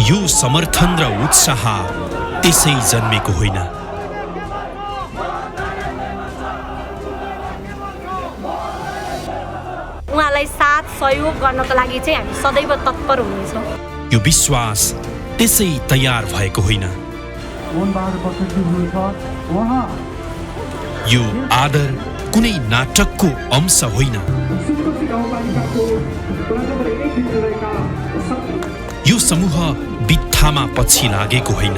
यो समर्थन र उत्साह त्यसै जन्मेको होइन। उहाँलाई साथ सहयोग गर्नको लागि चाहिँ हामी सदैव तत्पर हुनेछौँ। यो विश्वास त्यसै तयार भएको होइन। यो आदर कुनै नाटकको अंश होइन। यो समूह बित्थामा पछि लागेको होइन।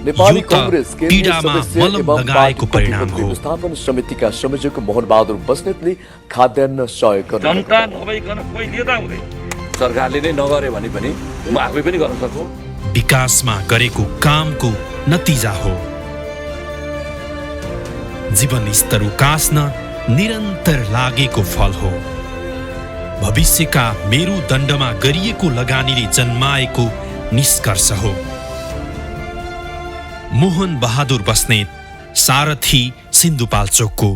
नेपाली कांग्रेस पीडामा मलम लगाएको परिणाम हो। व्यवस्थापन समितिका संयोजक मोहन बहादुर बस्नेतले खाद्यान्न सहयोग गर्न जनता नभइकन कोही लिँदा हुँदैन। सरकारले नै नगरे भने पनि म आफै पनि गर्न सक्छु। विकासमा गरेको कामको नतिजा हो। जीवन स्तर उकास्न निरन्तर लागेको फल हो। भविष्यका मेरुदण्डमा गरिएको लगानीले जन्माएको निष्कर्ष हो। मोहन बहादुर बस्नेत, सारथी, सिन्धुपाल्चोकको।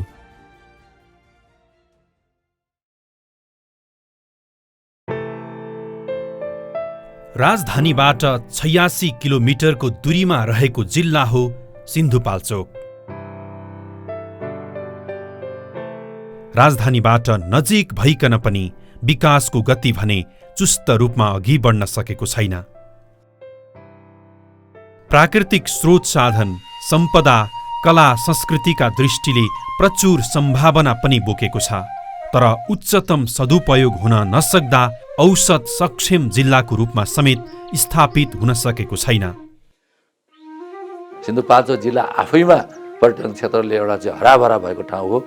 राजधानीबाट 86 किलोमिटरको दूरीमा रहेको जिल्ला हो सिन्धुपाल्चोक। राजधानीबाट नजिक भइकन पनि विकासको गति भने चुस्त रूपमा अघि बढ्न सकेको छैन। प्राकृतिक स्रोत साधन, सम्पदा, कला संस्कृतिका दृष्टिले प्रचुर सम्भावना पनि बोकेको छ, तर उच्चतम सदुपयोग हुन नसक्दा औसत सक्षम जिल्लाको रूपमा समेत स्थापित हुन सकेको छैन। सिन्धुपाल्चोक जिल्ला आफैमा पर्यटन क्षेत्रले एउटा चाहिँ हराभरा भएको ठाउँ हो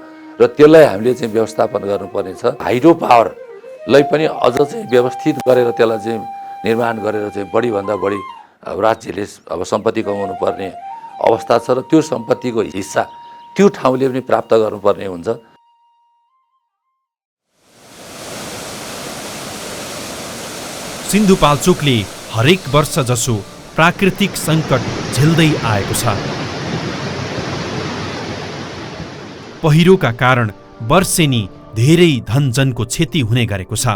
र त्यसलाई हामीले चाहिँ व्यवस्थापन गर्नुपर्ने छ। हाइड्रो पावरलाई पनि अझ चाहिँ व्यवस्थित गरेर त्यसलाई चाहिँ निर्माण गरेर चाहिँ बढीभन्दा बढी अब राज्यले अब सम्पत्ति कमाउनु पर्ने अवस्था छ र त्यो सम्पत्तिको हिस्सा त्यो ठाउँले पनि प्राप्त गर्नुपर्ने हुन्छ। सिन्धुपाल्चोकले हरेक वर्ष जसो प्राकृतिक सङ्कट झेल्दै आएको छ। पहिरोका कारण वर्षेनी धेरै धनजनको क्षति हुने गरेको छ।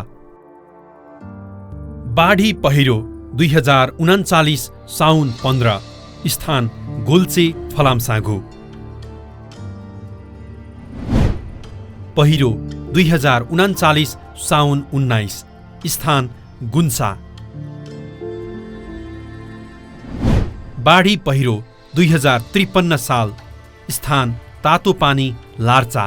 बाढी पहिरो 2039 साउन 15, स्थान गोल्चे फलामसाँगु। पहिरो 2039 साउन 19, स्थान गुन्सा। बाढी पहिरो 2053 साल, स्थान तातोपानी लार्चा।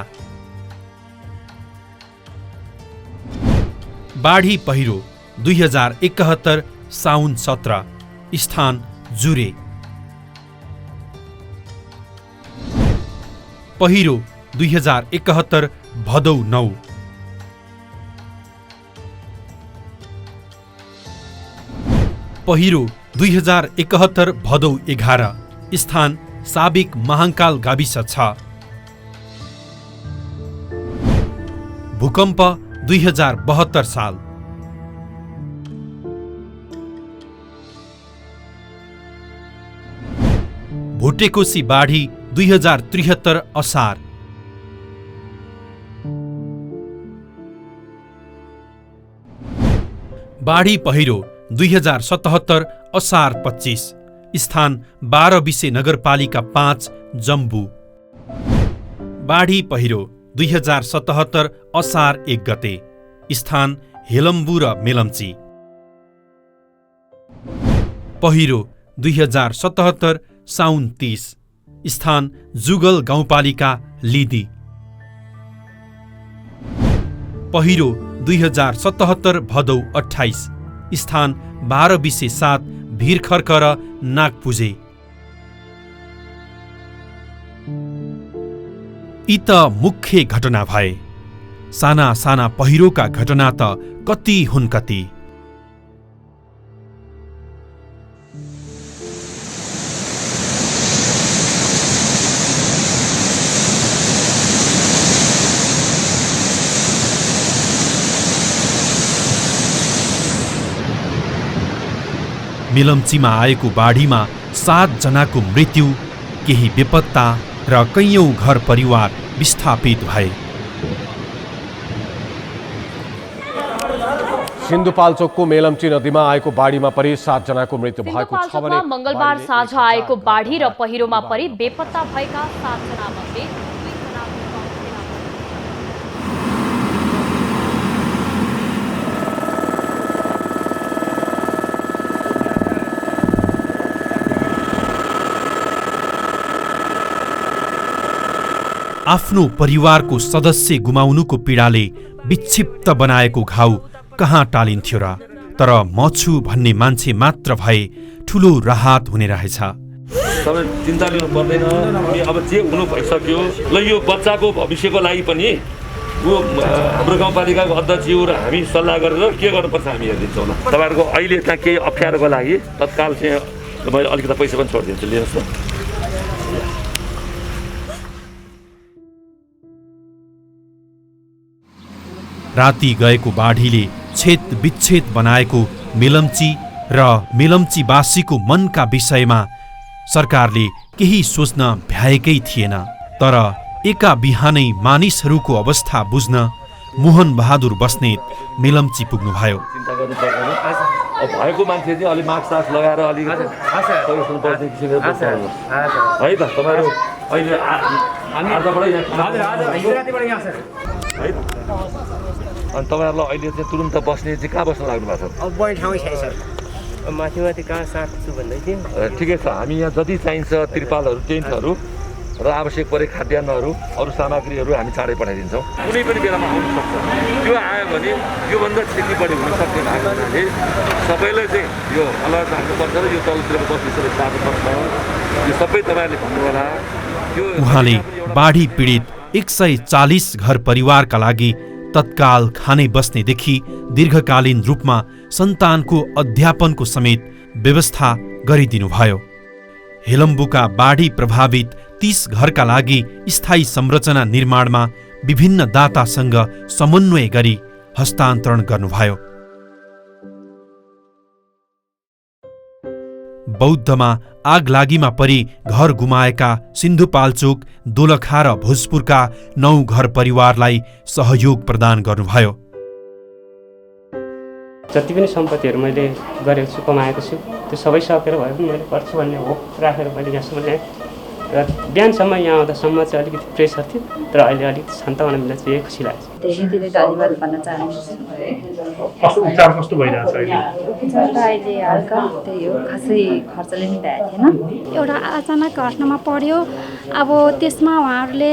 बाढी पहिरो 2071 साउन 17, स्थान जुरे। पहिरो 2071 भदौ 9। पहिरो 2071 भदौ 11, स्थान साबिक महाङ्काल गाविस 6। भूकम्प 2072 साल। भुटेकोशी बाढी 2073 असार। बाढी पहिरो 2077 असार 25, स्थान 12 विसे नगरपालिका 5 जम्बू। बाढी पहिरो 2077 असार 1 गते, स्थान हेलम्बु र मेलम्ची। पहिरो 2077 साउन 30, स्थान जुगल गाउँपालिका लिदी। पहिरो 2077 भदौ 28, स्थान 12 विसे 7 भिरखर्क र नागपुजे। यी त मुख्य घटना भए। साना साना पहिरोका घटना त कति हुन् कति। मेलम्चीमा आएको बाढीमा 7 जनाको मृत्यु, केही बेपत्ता र कैयौं घर परिवार विस्थापित भए। सिन्धुपाल्चोकको मेलम्ची नदीमा आएको बाढीमा परि 7 जनाको मृत्यु भएको छ भने मंगलबार साँझ आएको बाढी र पहिरोमा परि बेपत्ता भएका 7 जना मध्ये 2 जनाको आफ्नो परिवारको सदस्य गुमाउनुको पीडाले विक्षिप्त बनाएको घाउ कहाँ टालिन्थ्यो र? तर म छु भन्ने मान्छे मात्र भए ठुलो राहत हुने रहेछ। तपाईँ चिन्ता लिनु पर्दैन। हामी अब जे हुनु भइसक्यो। ल यो बच्चाको भविष्यको लागि पनि हाम्रो गाउँपालिकाको अध्यक्षज्यू र हामी सल्लाह गरेर के गर्नुपर्छ हामी हेरिदिन्छौँ। तपाईँहरूको अहिले त्यहाँ केही अप्ठ्यारोको लागि तत्काल चाहिँ मैले अलिकति पैसा पनि छोडिदिन्छु, लिनुहोस् न। राति गएको बाढीले छेद विच्छेद बनाएको मेलम्ची र मेलम्चीवासीको मनका विषयमा सरकारले केही सोच्न भ्याएकै थिएन। तर एका बिहानै मानिसहरूको अवस्था बुझ्न मोहन बहादुर बस्नेत मेलम्ची पुग्नुभयो। चिन्ता गर्नु पर्दैन। अब भएको मान्छे चाहिँ अलि मास्क सास लगाएर अलिक है त तपाईँहरू अहिले है त। अनि तपाईँहरूलाई अहिले चाहिँ तुरुन्त बस्ने चाहिँ कहाँ बस्न लाग्नु भएको छ? अब बढी ठाउँ छैन सर। माथि कहाँ साट्छु भन्दै थिएँ। ठिकै छ। हामी यहाँ जति चाहिन्छ त्रिपालहरू टेन्टहरू र आवश्यक परे खाद्यान्नहरू अरू सामग्रीहरू हामी चाँडै पठाइदिन्छौँ। कुनै पनि बेलामा आउनु सक्छ। त्यो आयो भने योभन्दा क्षति बढी हुन सक्ने भएको हुनाले सबैलाई चाहिँ यो अलर्ट राख्नुपर्छ र यो तलतिरको बस्तीहरू जानुपर्छ। यो सबै तपाईँहरूले भन्नु होला। उहाँले बाढी पीडित 140 घर परिवारका लागि तत्काल खाने बस्नेदेखि दीर्घकालीन रूपमा सन्तानको अध्यापनको समेत व्यवस्था गरिदिनुभयो। हेलम्बुका बाढी प्रभावित 30 घरका लागि स्थायी संरचना निर्माणमा विभिन्न दातासँग समन्वय गरी हस्तान्तरण गर्नुभयो। बौद्धमा आगलागीमा परि घर गुमाएका सिन्धुपाल्चोक, दोलखा र भोजपुरका 9 घर परिवारलाई सहयोग प्रदान गर्नुभयो। जति पनि सम्पत्तिहरू मैले गरेको छु, कमाएको छु, त्यो सबै सकेर भए पनि मैले गर्छु भन्ने होप राखेर मैले यहाँसम्म ल्याएँ। र बिहानसम्म यहाँ आउँदासम्म चाहिँ अलिकति प्रेसर थियो, तर अहिले अलिकति शान्त हुन मिल्दा चाहिँ खुसी लाग्छ। धेरै धेरै धन्यवाद भन्न चाहन्छु। उपचार कस्तो भइरहेछ अहिले? उपचार त अहिले हल्का त्यही हो, खासै खर्चले नि भएको थिएन। एउटा अचानक घटनामा पर्यो, अब त्यसमा उहाँहरूले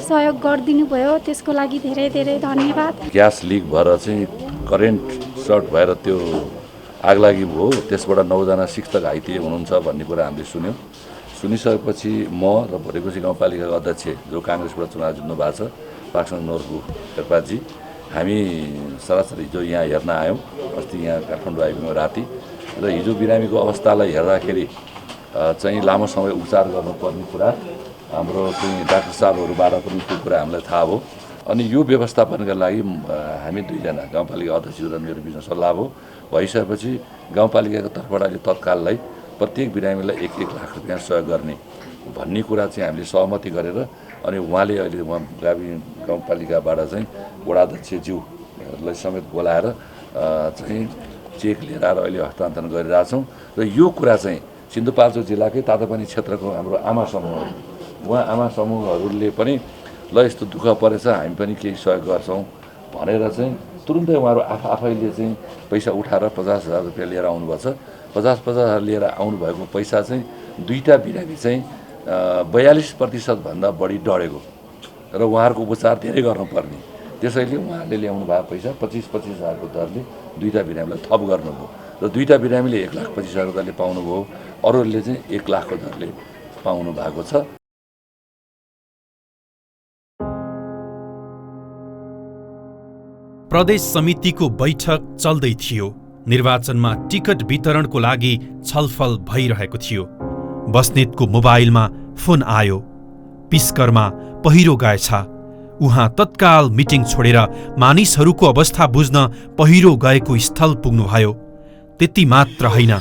सहयोग गरिदिनु भयो, त्यसको लागि धेरै धेरै धन्यवाद। ग्यास लिक भएर चाहिँ करेन्ट सर्ट भएर त्यो आगलागी भयो। त्यसबाट 9 जना शिक्षक घाइते हुनुहुन्छ भन्ने कुरा हामीले सुन्यौँ। सुनिसकेपछि म र भोटेकोशी गाउँपालिकाको अध्यक्ष जो काङ्ग्रेसबाट चुनाव जित्नु भएको छ, पाक्सङ नोर्बु शेर्पाजी, हामी सरासर हिजो यहाँ हेर्न आयौँ। अस्ति यहाँ काठमाडौँ आइपुग्यौँ राति। र हिजो बिरामीको अवस्थालाई हेर्दाखेरि चाहिँ लामो समय उपचार गर्नुपर्ने कुरा हाम्रो चाहिँ डाक्टर साहबहरूबाट पनि त्यो कुरा हामीलाई थाहा भयो। अनि यो व्यवस्थापनका लागि हामी 2 जना गाउँपालिका अध्यक्ष र मेरो बिचमा सल्लाह भयो। भइसकेपछि गाउँपालिकाको तर्फबाट अहिले तत्काललाई प्रत्येक बिरामीलाई 1-1 लाख रुपियाँ सहयोग गर्ने भन्ने कुरा चाहिँ हामीले सहमति गरेर अनि उहाँले अहिले गाउँपालिकाबाट चाहिँ वडाध्यक्षज्यूलाई समेत बोलाएर चाहिँ चेक लिएर अहिले हस्तान्तरण गरिरहेछौँ। र यो कुरा चाहिँ सिन्धुपाल्चोक जिल्लाकै तातापानी क्षेत्रको हाम्रो आमा समूहहरू, उहाँ आमा समूहहरूले पनि ल यस्तो दुःख परेछ हामी पनि केही सहयोग गर्छौँ भनेर चाहिँ तुरुन्तै उहाँहरू आफैले चाहिँ पैसा उठाएर 50,000 रुपियाँ लिएर आउनुभएको छ। 50,000 लिएर आउनुभएको पैसा चाहिँ 2टा बिरामी चाहिँ 42% भन्दा बढी डढेको र उहाँहरूको उपचार धेरै गर्नुपर्ने, त्यसैले उहाँहरूले ल्याउनु भएको पैसा 25,000को दरले 2टा बिरामीलाई थप गर्नुभयो र 2टा बिरामीले 1,25,000 दरले पाउनुभयो, अरूहरूले चाहिँ 1 लाखको दरले पाउनु भएको छ। प्रदेश समितिको बैठक चल्दै थियो। निर्वाचनमा टिकट वितरणको लागि छलफल भइरहेको थियो। बस्नेतको मोबाइलमा फोन आयो। पिस्करमा पहिरो गएछ। उहाँ तत्काल मिटिङ छोडेर मानिसहरूको अवस्था बुझ्न पहिरो गएको स्थल पुग्नुभयो। त्यति मात्र होइन,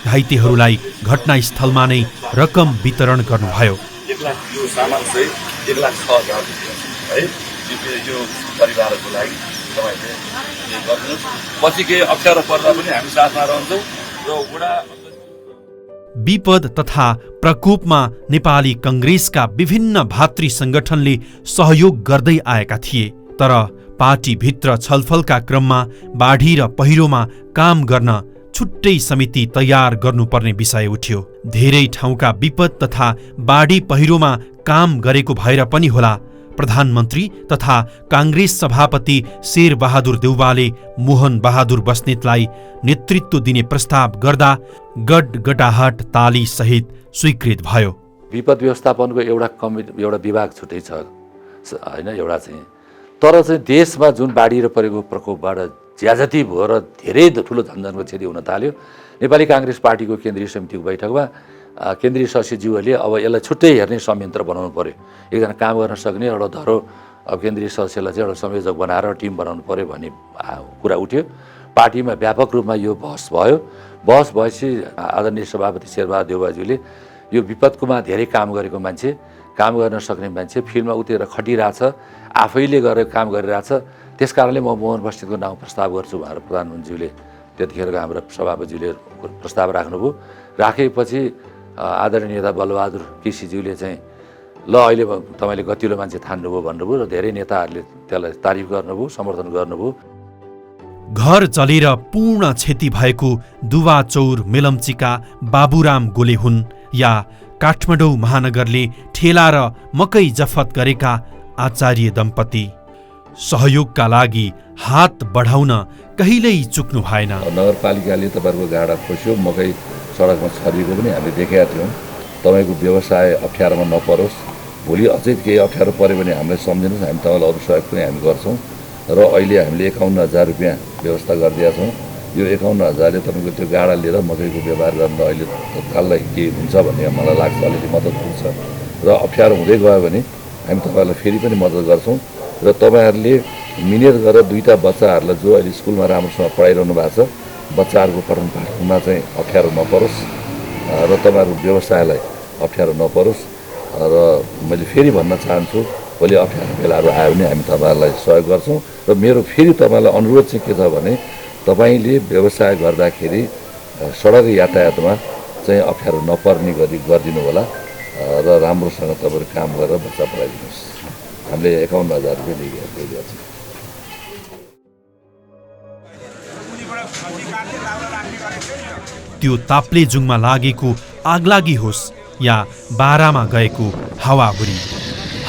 घाइतेहरूलाई घटनास्थलमा नै रकम वितरण गर्नुभयो। 1 लाख यो सामान चाहिँ 1,06,000 है। यो परिवारहरूको लागि तपाईँले गर्नुहोस्। पछि केही अप्ठ्यारो पर्दा पनि हामी साथमा रहन्छौँ र वडा विपद तथा प्रकोपमा नेपाली कङ्ग्रेसका विभिन्न भातृ संगठनले सहयोग गर्दै आएका थिए, तर पार्टीभित्र छलफलका क्रममा बाढी र पहिरोमा काम गर्न छुट्टै समिति तयार गर्नुपर्ने विषय उठ्यो। धेरै ठाउँका विपद तथा बाढी पहिरोमा काम गरेको भएर पनि होला प्रधानमन्त्री तथा काङ्ग्रेस सभापति शेरबहादुर देउवाले मोहन बहादुर बस्नेतलाई नेतृत्व दिने प्रस्ताव गर्दा गडगडाहट ताली सहित स्वीकृत भयो। विपद व्यवस्थापनको एउटा विभाग छुट्टै छ हैन, एउटा चाहिँ तर चाहिँ देशमा जुन बाढी र परेको प्रकोपबाट ज्याजती भयो र धेरै ठुलो धनजनको क्षति हुन थाल्यो, नेपाली काङ्ग्रेस पार्टीको केन्द्रीय समितिको बैठकमा केन्द्रीय सचिवज्यूहरूले अब यसलाई छुट्टै हेर्ने संयन्त्र बनाउनु पर्यो, एकजना काम गर्न सक्ने एउटा धरो केन्द्रीय सदस्यलाई चाहिँ एउटा संयोजक बनाएर टिम बनाउनु पर्यो भन्ने कुरा उठ्यो। पार्टीमा व्यापक रूपमा यो बहस भयो। बहस भएपछि आदरणीय सभापति शेरबहादुर देउवाज्यूले यो विपदकोमा धेरै काम गरेको मान्छे, काम गर्न सक्ने मान्छे, फिल्डमा उत्रेर खटिरहेछ, आफैले गरेर काम गरिरहेछ, त्यस कारणले म मोहन बस्नेतको नाउँ प्रस्ताव गर्छु भनेर प्रधानमन्त्रीज्यूले त्यतिखेरको हाम्रो सभापतिज्यूले प्रस्ताव राख्नुभयो। राखेपछि आदरणीय नेता बलबहादुर केसीज्यूले चाहिँ ल अहिले तपाईँले गतिलो मान्छे ठान्नुभयो भन्नुभयो र धेरै नेताहरूले त्यसलाई तारिफ गर्नुभयो, समर्थन गर्नुभयो। घर जलेर पूर्ण क्षति भएको दुवाचौर मेलम्चीका बाबुराम गोले हुन् या काठमाडौँ महानगरले ठेला र मकै जफत गरेका आचार्य दम्पति। सहयोगका लागि हात बढाउन कहिल्यै चुक्नु भएन। नगरपालिकाले तपाईँहरूको गाडा खोस्यो, मकै सडकमा छरिएको पनि हामीले देखेका थियौँ। तपाईँको व्यवसाय अप्ठ्यारोमा नपरोस्, भोलि अझै केही अप्ठ्यारो पऱ्यो भने हामीलाई सम्झिनुहोस्, हामी तपाईँलाई अरू सहयोग पनि हामी गर्छौँ। र अहिले हामीले 51,000 रुपियाँ व्यवस्था गरिदिएका छौँ। यो 51,000ले तपाईँको त्यो गाडा लिएर मकैको व्यापार गर्न अहिले तत्काललाई के हुन्छ भन्ने मलाई लाग्छ अलिकति मद्दत पुग्छ र अप्ठ्यारो हुँदै गयो भने हामी तपाईँहरूलाई फेरि पनि मद्दत गर्छौँ। र तपाईँहरूले मिहिनेत गरेर दुईवटा बच्चाहरूलाई जो अहिले स्कुलमा राम्रोसँग पढाइरहनु भएको छ, बच्चाहरूको पठन पाठनमा चाहिँ अप्ठ्यारो नपरोस् र तपाईँहरूको व्यवसायलाई अप्ठ्यारो नपरोस्। र मैले फेरि भन्न चाहन्छु, भोलि अप्ठ्यारो बेलाहरू आयो भने हामी तपाईँहरूलाई सहयोग गर्छौँ। र मेरो फेरि तपाईँलाई अनुरोध चाहिँ के छ भने तपाईँले व्यवसाय गर्दाखेरि सडक यातायातमा चाहिँ अप्ठ्यारो नपर्ने गरी गरिदिनु होला र राम्रोसँग तपाईँहरू काम गरेर बच्चा पढाइदिनुहोस्। हामीले 51,000 रुपियाँ दिइदिएको छ। त्यो ताप्लेजुङमा लागेको आगलागी होस् या बारामा गएको हावाहुरी,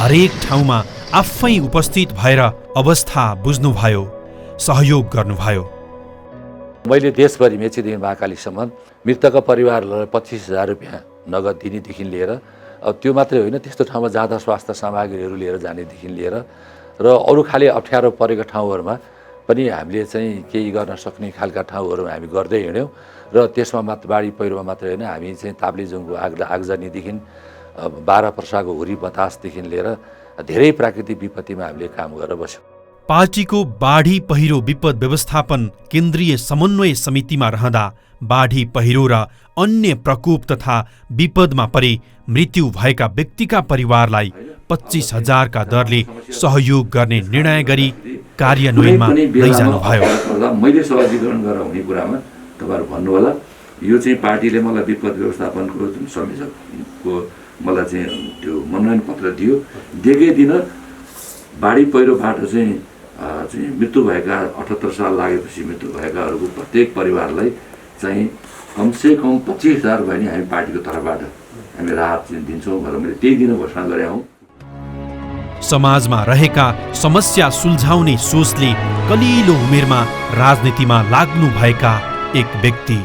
हरेक ठाउँमा आफै उपस्थित भएर अवस्था बुझ्नुभयो, सहयोग गर्नुभयो। मैले देशभरि मेचीदेखि महाकालीसम्म मृतकका परिवारहरूलाई 25,000 रुपियाँ नगद दिनेदेखि लिएर, अब त्यो मात्रै होइन, त्यस्तो ठाउँमा जाँदा स्वास्थ्य सामग्रीहरू लिएर जानेदेखि लिएर र अरू खाले अप्ठ्यारो परेका ठाउँहरूमा पनि हामीले चाहिँ केही गर्न सक्ने खालका ठाउँहरू हामी गर्दै हिँड्यौँ। र त्यसमा मात्र बाढी पहिरोमा मात्रै होइन, हामी चाहिँ ताप्लेजुङको आगजनीदेखि 12 पर्साको हुरी बतासदेखि लिएर धेरै प्राकृतिक विपत्तिमा हामीले काम गरेर बस्यौँ। पार्टीको बाढी पहिरो विपद व्यवस्थापन केन्द्रीय समन्वय समितिमा रहँदा बाढी पहिरो र अन्य प्रकोप तथा विपदमा परे मृत्यु भएका व्यक्तिका परिवारलाई 25,000 का दरले सहयोग गर्ने निर्णय गरी कार्यान्वयनमा लैजानुभयो। मैले सहजीकरण गरेर हुने कुरामा तपाईँहरू भन्नु होला, यो चाहिँ पार्टीले मलाई विपद व्यवस्थापनको जुन संयोजकको मलाई चाहिँ त्यो मनोनयन पत्र दियो, दिएकै दिन बाढी पहिरोबाट चाहिँ मृत्यु भएका 78 साल लागेपछि मृत्यु भएकाहरूको प्रत्येक परिवारलाई चाहिँ कमसेकम 25,000 भयो भने हामी पार्टीको तर्फबाट हामी राहत चाहिँ दिन्छौँ भनेर मैले त्यही दिन घोषणा गरेँ हौँ। समाजमा रहेका समस्या सुल्झाउने सोचले कलिलो उमेरमा राजनीतिमा लाग्नु भएका एक व्यक्ति।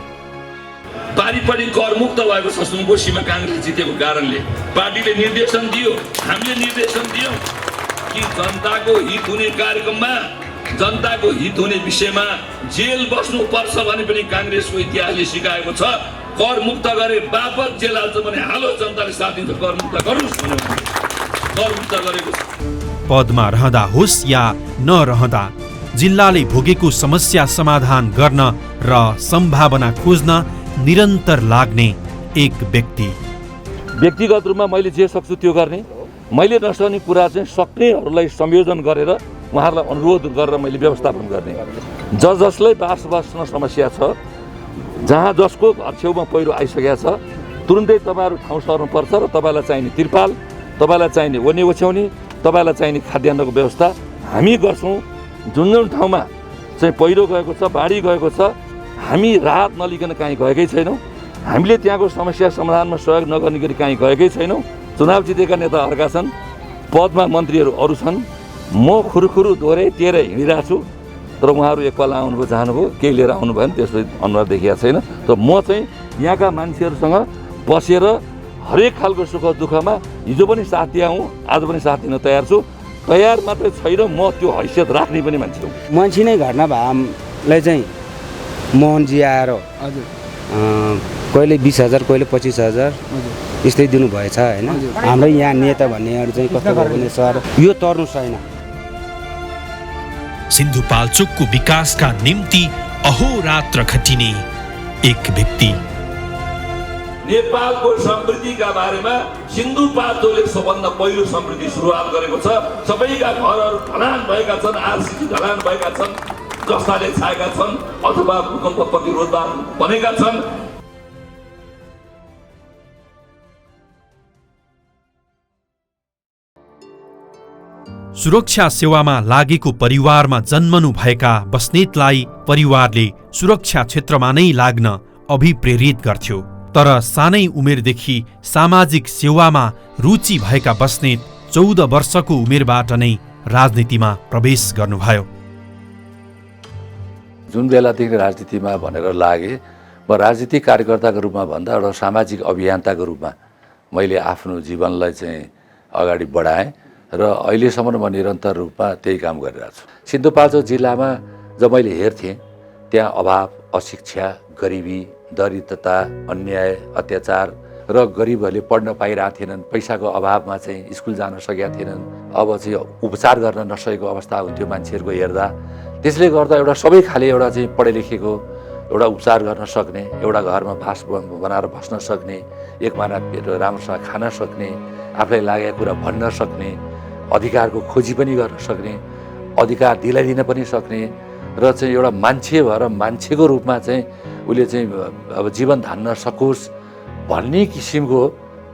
पारिपरि करमुक्त भएको छ सुनकोशीमा काङ्ग्रेस जितेको कारणले पार्टीले निर्देशन दियो, हामीले निर्देशन दियौँ कि जनताको हित हुने कार्यक्रममा, जनताको हित हुने विषयमा जेल बस्नु पर्छ भने पनि काङ्ग्रेसको इतिहासले सिकाएको छ। कर मुक्त गरे बापत जेल हाल्छ भने हालो जनताले साथ दिन्छ, कर मुक्त गर्नुहोस् भनेर कर मुक्त गरेको छ। पदमा रहँदा होस् या नरहँदा जिल्लाले भोगेको समस्या समाधान गर्न र सम्भावना खोज्न निरन्तर लाग्ने एक व्यक्ति। व्यक्तिगत रूपमा मैले जे सक्छु त्यो गर्ने मैले नसक्ने कुरा चाहिँ सक्नेहरूलाई संयोजन गरेर उहाँहरूलाई अनुरोध गरेर मैले व्यवस्थापन गर्ने। जसलाई बास बस्न समस्या छ, जहाँ जसको घर छेउमा पहिरो आइसकेको छ, तुरुन्तै तपाईँहरू ठाउँ सर्नुपर्छ र तपाईँलाई चाहिने तिरपाल, तपाईँलाई चाहिने ओर्ने ओछ्याउने, तपाईँलाई चाहिने खाद्यान्नको व्यवस्था हामी गर्छौँ। जुन जुन ठाउँमा चाहिँ पहिरो गएको छ, बाढी गएको छ, हामी राहत नलिकन कहीँ गएकै छैनौँ। हामीले त्यहाँको समस्या समाधानमा सहयोग नगर्ने गरी कहीँ गएकै छैनौँ। चुनाव जितेका नेताहरूका छन्, पदमा मन्त्रीहरू अरू छन्, म खुरुखुरु दोहोऱ्याइ तेह्रै हिँडिरहेको छु, तर उहाँहरू एकपाल आउनुभयो, जानुभयो, केही लिएर आउनु भएन, त्यसले अनुहार देखिएको छैन। तर म चाहिँ यहाँका मान्छेहरूसँग बसेर हरेक खालको सुख दुःखमा हिजो पनि साथ दिए हौँ, आज पनि साथ दिन तयार छु। तयार मात्रै छैन, म त्यो हैसियत राख्ने पनि मान्छे हुँ। मान्छे नै घटना भामलाई चाहिँ मोहनजी आएर कहिले 20,000 कहिले 25,000 यस्तै दिनुभएछ होइन। हाम्रो यहाँ नेता भन्नेहरू चाहिँ कस्तो भयो भने सर यो तर्नु छैन। सिन्धुपाल्चोकको विकासका निम्ति अहोरात्र खटिने एक व्यक्ति। नेपालको समृद्धिका बारेमा सिन्धुपाल्चोकले सबभन्दा पहिलो समृद्धि सुरुवात गरेको छ। सबैका घरहरू ढलान भएका छन्, आरसीसी ढलान भएका छन्, जस्ताले छाएका छन् अथवा भूकम्प प्रतिरोधवान बनेका छन्। सुरक्षा सेवामा लागेको परिवारमा जन्मनु भएका बस्नेतलाई परिवारले सुरक्षा क्षेत्रमा नै लाग्न अभिप्रेरित गर्थ्यो। तर सानै उमेरदेखि सामाजिक सेवामा रुचि भएका बस्नेत 14 वर्षको उमेरबाट नै राजनीतिमा प्रवेश गर्नुभयो। जुन बेलादेखि राजनीतिमा भनेर लागे, म राजनीतिक कार्यकर्ताको रूपमा भन्दा एउटा सामाजिक अभियन्ताको रूपमा मैले आफ्नो जीवनलाई चाहिँ अगाडि बढाएँ र अहिलेसम्म म निरन्तर रूपमा त्यही काम गरिरहेको छु। सिन्धुपाल्चोक जिल्लामा जब मैले हेर्थेँ, त्यहाँ अभाव, अशिक्षा, गरिबी, दरिद्रता, अन्याय, अत्याचार र गरिबहरूले पढ्न पाइरहेको थिएनन्। पैसाको अभावमा चाहिँ स्कुल जान सकेका थिएनन्। अब चाहिँ उपचार गर्न नसकेको अवस्था हुन्थ्यो मान्छेहरूको हेर्दा। त्यसले गर्दा एउटा सबै खाले एउटा चाहिँ पढे लेखेको, एउटा उपचार गर्न सक्ने, एउटा घरमा बास बनाएर बस्न सक्ने, एक माना पेट राम्रोसँग खान सक्ने, आफूलाई लागेको कुरा भन्न सक्ने, अधिकारको खोजी पनि गर्न सक्ने, अधिकार दिलाइदिन पनि सक्ने र चाहिँ एउटा मान्छे भएर मान्छेको रूपमा चाहिँ उसले चाहिँ अब जीवन धान्न सकोस् भन्ने किसिमको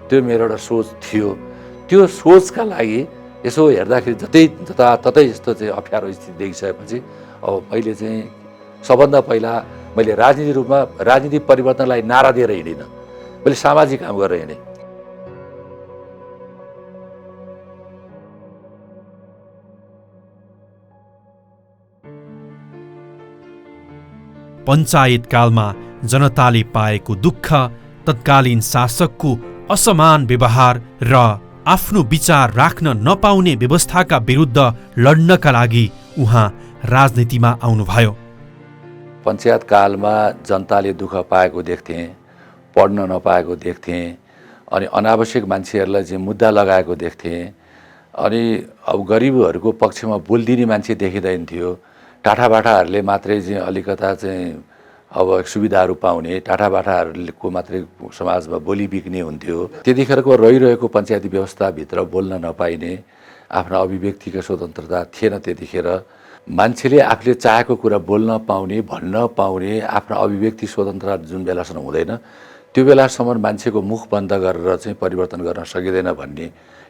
त्यो मेरो एउटा सोच थियो। त्यो सोचका लागि यसो हेर्दाखेरि जताततै यस्तो चाहिँ अप्ठ्यारो स्थिति देखिसकेपछि अब मैले चाहिँ सबभन्दा पहिला मैले राजनीति परिवर्तनलाई नारा दिएर हिँडिनँ, मैले सामाजिक काम गरेर हिँडेँ। पञ्चायत कालमा जनताले पाएको दुःख, तत्कालीन शासकको असमान व्यवहार र आफ्नो विचार राख्न नपाउने व्यवस्थाका विरुद्ध लड्नका लागि उहाँ राजनीतिमा आउनुभयो। पञ्चायत कालमा जनताले दुःख पाएको देख्थेँ, पढ्न नपाएको देख्थेँ, अनि अनावश्यक मान्छेहरूलाई चाहिँ मुद्दा लगाएको देख्थेँ, अनि अब गरिबहरूको पक्षमा बोलिदिने मान्छे देखिँदैन थियो। टाठाबाठाहरूले मात्रै चाहिँ अलिकता चाहिँ अब सुविधाहरू पाउने, टाठाबाठाहरूको मात्रै समाजमा बोली बिक्ने हुन्थ्यो। त्यतिखेरको रहिरहेको पञ्चायती व्यवस्थाभित्र बोल्न नपाइने, आफ्नो अभिव्यक्तिको स्वतन्त्रता थिएन। त्यतिखेर मान्छेले आफूले चाहेको कुरा बोल्न पाउने, भन्न पाउने, आफ्नो अभिव्यक्ति स्वतन्त्रता जुन बेलासम्म हुँदैन त्यो बेलासम्म मान्छेको मुख बन्द गरेर चाहिँ परिवर्तन गर्न सकिँदैन भन्ने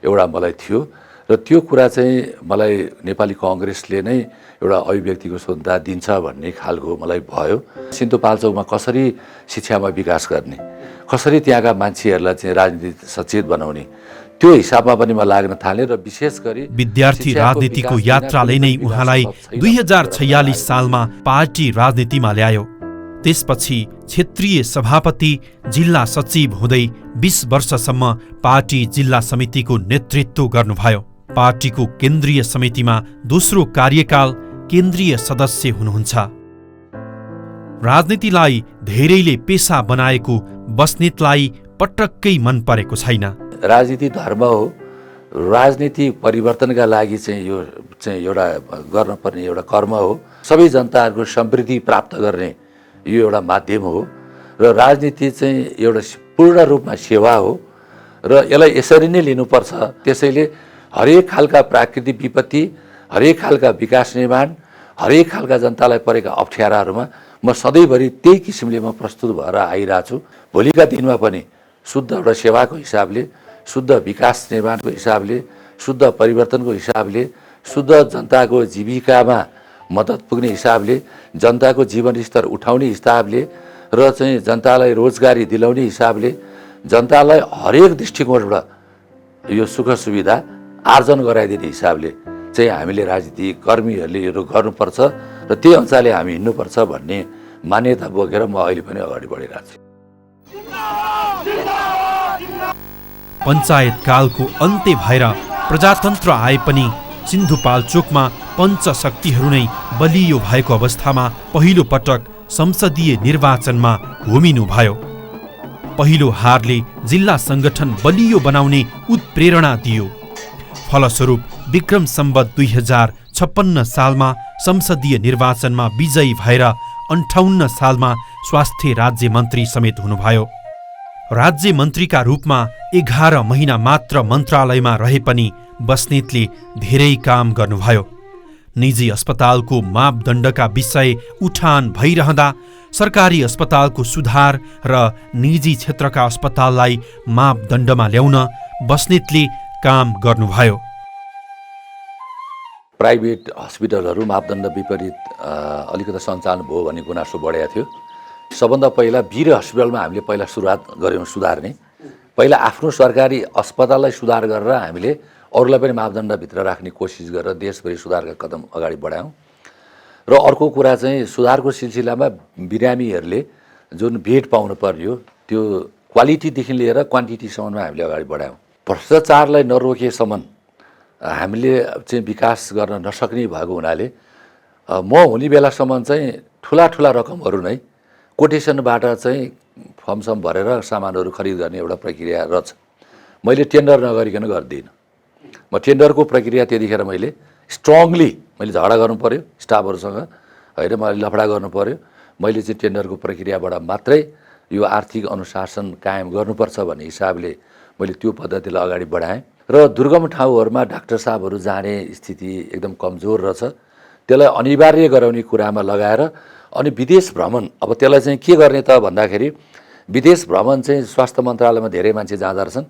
एउटा मलाई थियो। र त्यो कुरा चाहिँ मलाई नेपाली काङ्ग्रेसले नै एउटा अभिव्यक्तिको स्वतन्त्रता दिन्छ भन्ने खालको मलाई भयो। सिन्धुपाल्चोकमा कसरी शिक्षामा विकास गर्ने, कसरी त्यहाँका मान्छेहरूलाई चाहिँ राजनीति सचेत बनाउने, त्यो हिसाबमा पनि म लाग्न थालेँ। र विशेष गरी विद्यार्थी राजनीतिको यात्राले नै उहाँलाई 2046 सालमा पार्टी राजनीतिमा ल्यायो। त्यसपछि क्षेत्रीय सभापति, जिल्ला सचिव हुँदै 20 वर्षसम्म पार्टी जिल्ला समितिको नेतृत्व गर्नुभयो। पार्टीको केन्द्रीय समितिमा दोस्रो कार्यकाल केन्द्रीय सदस्य हुनुहुन्छ। राजनीतिलाई धेरैले पेशा बनाएको बस्नेतलाई पटक्कै मन परेको छैन। राजनीति धर्म हो, राजनीति परिवर्तनका लागि चाहिँ यो चाहिँ एउटा गर्नुपर्ने एउटा कर्म हो। सबै जनताहरूको समृद्धि प्राप्त गर्ने यो एउटा माध्यम हो र राजनीति चाहिँ एउटा पूर्ण रूपमा सेवा हो र यसलाई यसरी नै लिनुपर्छ। त्यसैले हरेक खालका प्राकृतिक विपत्ति, हरेक खालका विकास निर्माण, हरेक खालका जनतालाई परेका अप्ठ्याराहरूमा म सधैँभरि त्यही किसिमले म प्रस्तुत भएर आइरहेको छु। भोलिका दिनमा पनि शुद्ध एउटा सेवाको हिसाबले, शुद्ध विकास निर्माणको हिसाबले, शुद्ध परिवर्तनको हिसाबले, शुद्ध जनताको जीविकामा मद्दत पुग्ने हिसाबले, जनताको जीवनस्तर उठाउने हिसाबले र चाहिँ जनतालाई रोजगारी दिलाउने हिसाबले, जनतालाई हरेक दृष्टिकोणबाट यो सुख सुविधा आर्जन गराइदिने हिसाबले चाहिँ हामीले राजनीति कर्मीहरूले यो गर्नुपर्छ र त्यही अनुसारले हामी हिँड्नुपर्छ भन्ने मान्यता बोकेर म अहिले पनि अगाडि बढिरहेको छु। पञ्चायत कालको अन्त्य भएर प्रजातन्त्र आए पनि सिन्धुपाल्चोकमा पञ्चशक्तिहरू नै बलियो भएको अवस्थामा पहिलो पटक संसदीय निर्वाचनमा होमिनुभयो। पहिलो हारले जिल्ला संगठन बलियो बनाउने उत्प्रेरणा दियो। फलस्वरूप विक्रम सम्वत 2056 सालमा संसदीय निर्वाचनमा विजयी भएर 58 सालमा स्वास्थ्य राज्य मन्त्री समेत हुनुभयो। राज्य मन्त्रीका रूपमा 11 महिना मात्र मन्त्रालयमा रहे पनि बस्नेतले धेरै काम गर्नुभयो। निजी अस्पतालको मापदण्डका विषय उठान भइरहँदा सरकारी अस्पतालको सुधार र निजी क्षेत्रका अस्पताललाई मापदण्डमा ल्याउन बस्नेतले काम गर्नुभयो। प्राइभेट हस्पिटलहरू मापदण्ड विपरीत अलिकति सञ्चालन भयो भन्ने गुनासो बढेको थियो। सबभन्दा पहिला वीर हस्पिटलमा हामीले पहिला सुरुवात गऱ्यौँ सुधार्ने। पहिला आफ्नो सरकारी अस्पताललाई सुधार गरेर हामीले अरूलाई पनि मापदण्डभित्र राख्ने कोसिस गरेर देशभरि सुधारका कदम अगाडि बढायौँ। र अर्को कुरा चाहिँ सुधारको सिलसिलामा बिरामीहरूले जुन बेड पाउनु पर्यो त्यो क्वालिटीदेखि लिएर क्वान्टिटीसम्ममा हामीले अगाडि बढायौँ। भ्रष्टाचारलाई नरोकेसम्म हामीले चाहिँ विकास गर्न नसक्ने भएको हुनाले म हुने बेलासम्म चाहिँ ठुला ठुला रकमहरू नै कोटेसनबाट चाहिँ फर्मसम भरेर सामानहरू खरिद गर्ने एउटा प्रक्रिया रहेछ। मैले टेन्डर नगरिकन गर्दिनँ। म टेन्डरको प्रक्रिया त्यतिखेर मैले स्ट्रङली झगडा गर्नु पर्यो स्टाफहरूसँग, होइन मैले लफडा गर्नु पर्यो। मैले चाहिँ टेन्डरको प्रक्रियाबाट मात्रै यो आर्थिक अनुशासन कायम गर्नुपर्छ भन्ने हिसाबले मैले त्यो पद्धतिलाई अगाडि बढाएँ। र दुर्गम ठाउँहरूमा डाक्टर साहबहरू जाने स्थिति एकदम कमजोर रहेछ। त्यसलाई अनिवार्य गराउने कुरामा लगाएर अनि विदेश भ्रमण, अब त्यसलाई चाहिँ के गर्ने त भन्दाखेरि विदेश भ्रमण चाहिँ स्वास्थ्य मन्त्रालयमा धेरै मान्छे जाँदा रहेछन्।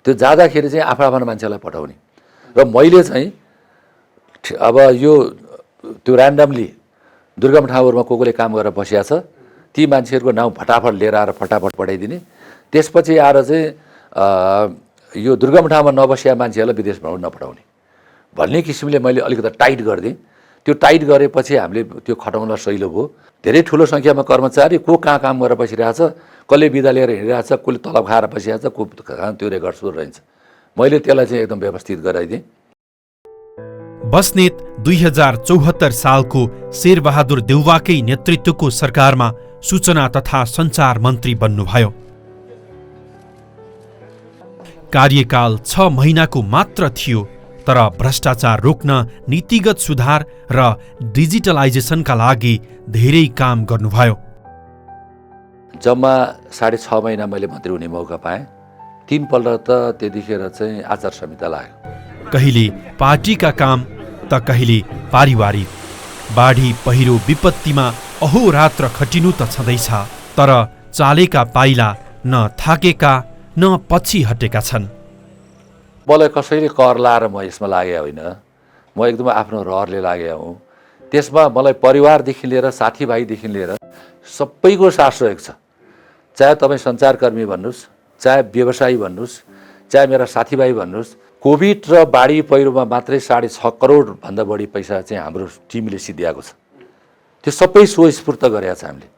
त्यो जाँदाखेरि चाहिँ आफ्ना मान्छेलाई पठाउने र मैले चाहिँ अब यो त्यो ऱ्यान्डमली दुर्गम ठाउँहरूमा कोले काम गरेर बसिया छ ती मान्छेहरूको नाउँ फटाफट लिएर आएर फटाफट पठाइदिने। त्यसपछि आएर चाहिँ यो दुर्गम ठाउँमा नबसिया मान्छेहरूलाई विदेश भ्रमण नपठाउने भन्ने किसिमले मैले अलिकति टाइट गरिदिएँ। त्यो टाइट गरेपछि हामीले त्यो खटाउनलाई सहिलो भयो। धेरै ठुलो सङ्ख्यामा कर्मचारी को कहाँ काम गरेर बसिरहेछ, कसले बिदा लिएर हिँडिरहेछ, कसले तलब खाएर बसिरहेछ, को त्यो रेकर्ड सुरु रहन्छ। मैले त्यसलाई चाहिँ एकदम व्यवस्थित गराइदिएँ। बस्नेत 2074 सालको शेरबहादुर देउवाकै नेतृत्वको सरकारमा सूचना तथा सञ्चार मन्त्री बन्नुभयो। कार्यकाल 6 महिनाको मात्र थियो, तर भ्रष्टाचार रोक्न नीतिगत सुधार र डिजिटलाइजेसनका लागि धेरै काम गर्नुभयो। जम्मा 6.5 महिना मैले मन्त्री हुने मौका पाएँ। 3 पल्ट त त्यतिखेर चाहिँ आचार संहिता लाग्यो। कहिले पार्टीका काम त कहिले पारिवारिक। बाढी पहिरो विपत्तिमा अहोरात्र खटिनु त छँदैछ, तर चालेका पाइला न थाकेका न पछि हटेका छन्। मलाई कसैले कर लाएर म यसमा लागेको होइन, म एकदमै आफ्नो रहरले लागेको हुँ। त्यसमा मलाई परिवारदेखि लिएर साथीभाइदेखि लिएर सबैको साथ सहयोग छ। चाहे तपाईँ सञ्चारकर्मी भन्नुहोस्, चाहे व्यवसायी भन्नुहोस्, चाहे मेरा साथीभाइ भन्नुहोस्। कोभिड र बाढी पहिरोमा मात्रै 6.5 करोडभन्दा बढी पैसा चाहिँ हाम्रो टिमले सिद्ध्याएको छ। त्यो सबै स्वस्फूर्त गरेका छ हामीले,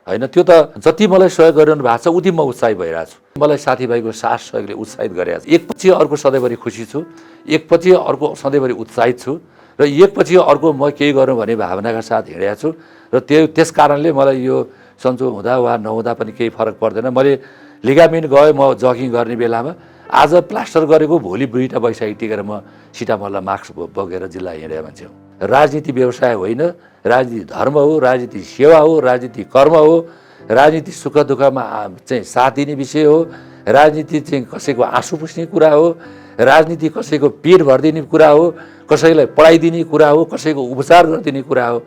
होइन। त्यो त जति मलाई सहयोग गरिरहनु भएको छ उति म उत्साहित भइरहेको छु। मलाई साथीभाइको साथ सहयोगले उत्साहित गरेको छ। एकपछि अर्को सधैँभरि खुसी छु, एकपछि अर्को सधैँभरि उत्साहित छु र एकपछि अर्को म केही गरौँ भन्ने भावनाका साथ हिँडेको छु। र त्यस कारणले मलाई यो सन्चो हुँदा वा नहुँदा पनि केही फरक पर्दैन। मैले लिगामेन्ट गएँ म जगिङ गर्ने बेलामा, आज प्लास्टर गरेको भोलि बुढीटा बैसाखी टिकेर म सिटामल्ला मास्क बोकेर जिल्ला हिँडेको मान्छे हो। राजनीति व्यवसाय होइन, राजनीति धर्म हो, राजनीति सेवा हो, राजनीति कर्म हो, राजनीति सुख दुःखमा चाहिँ साथ दिने विषय हो, राजनीति चाहिँ कसैको आँसु पुस्ने कुरा हो, राजनीति कसैको पेट भरिदिने कुरा हो, कसैलाई पढाइदिने कुरा हो, कसैको उपचार गरिदिने कुरा हो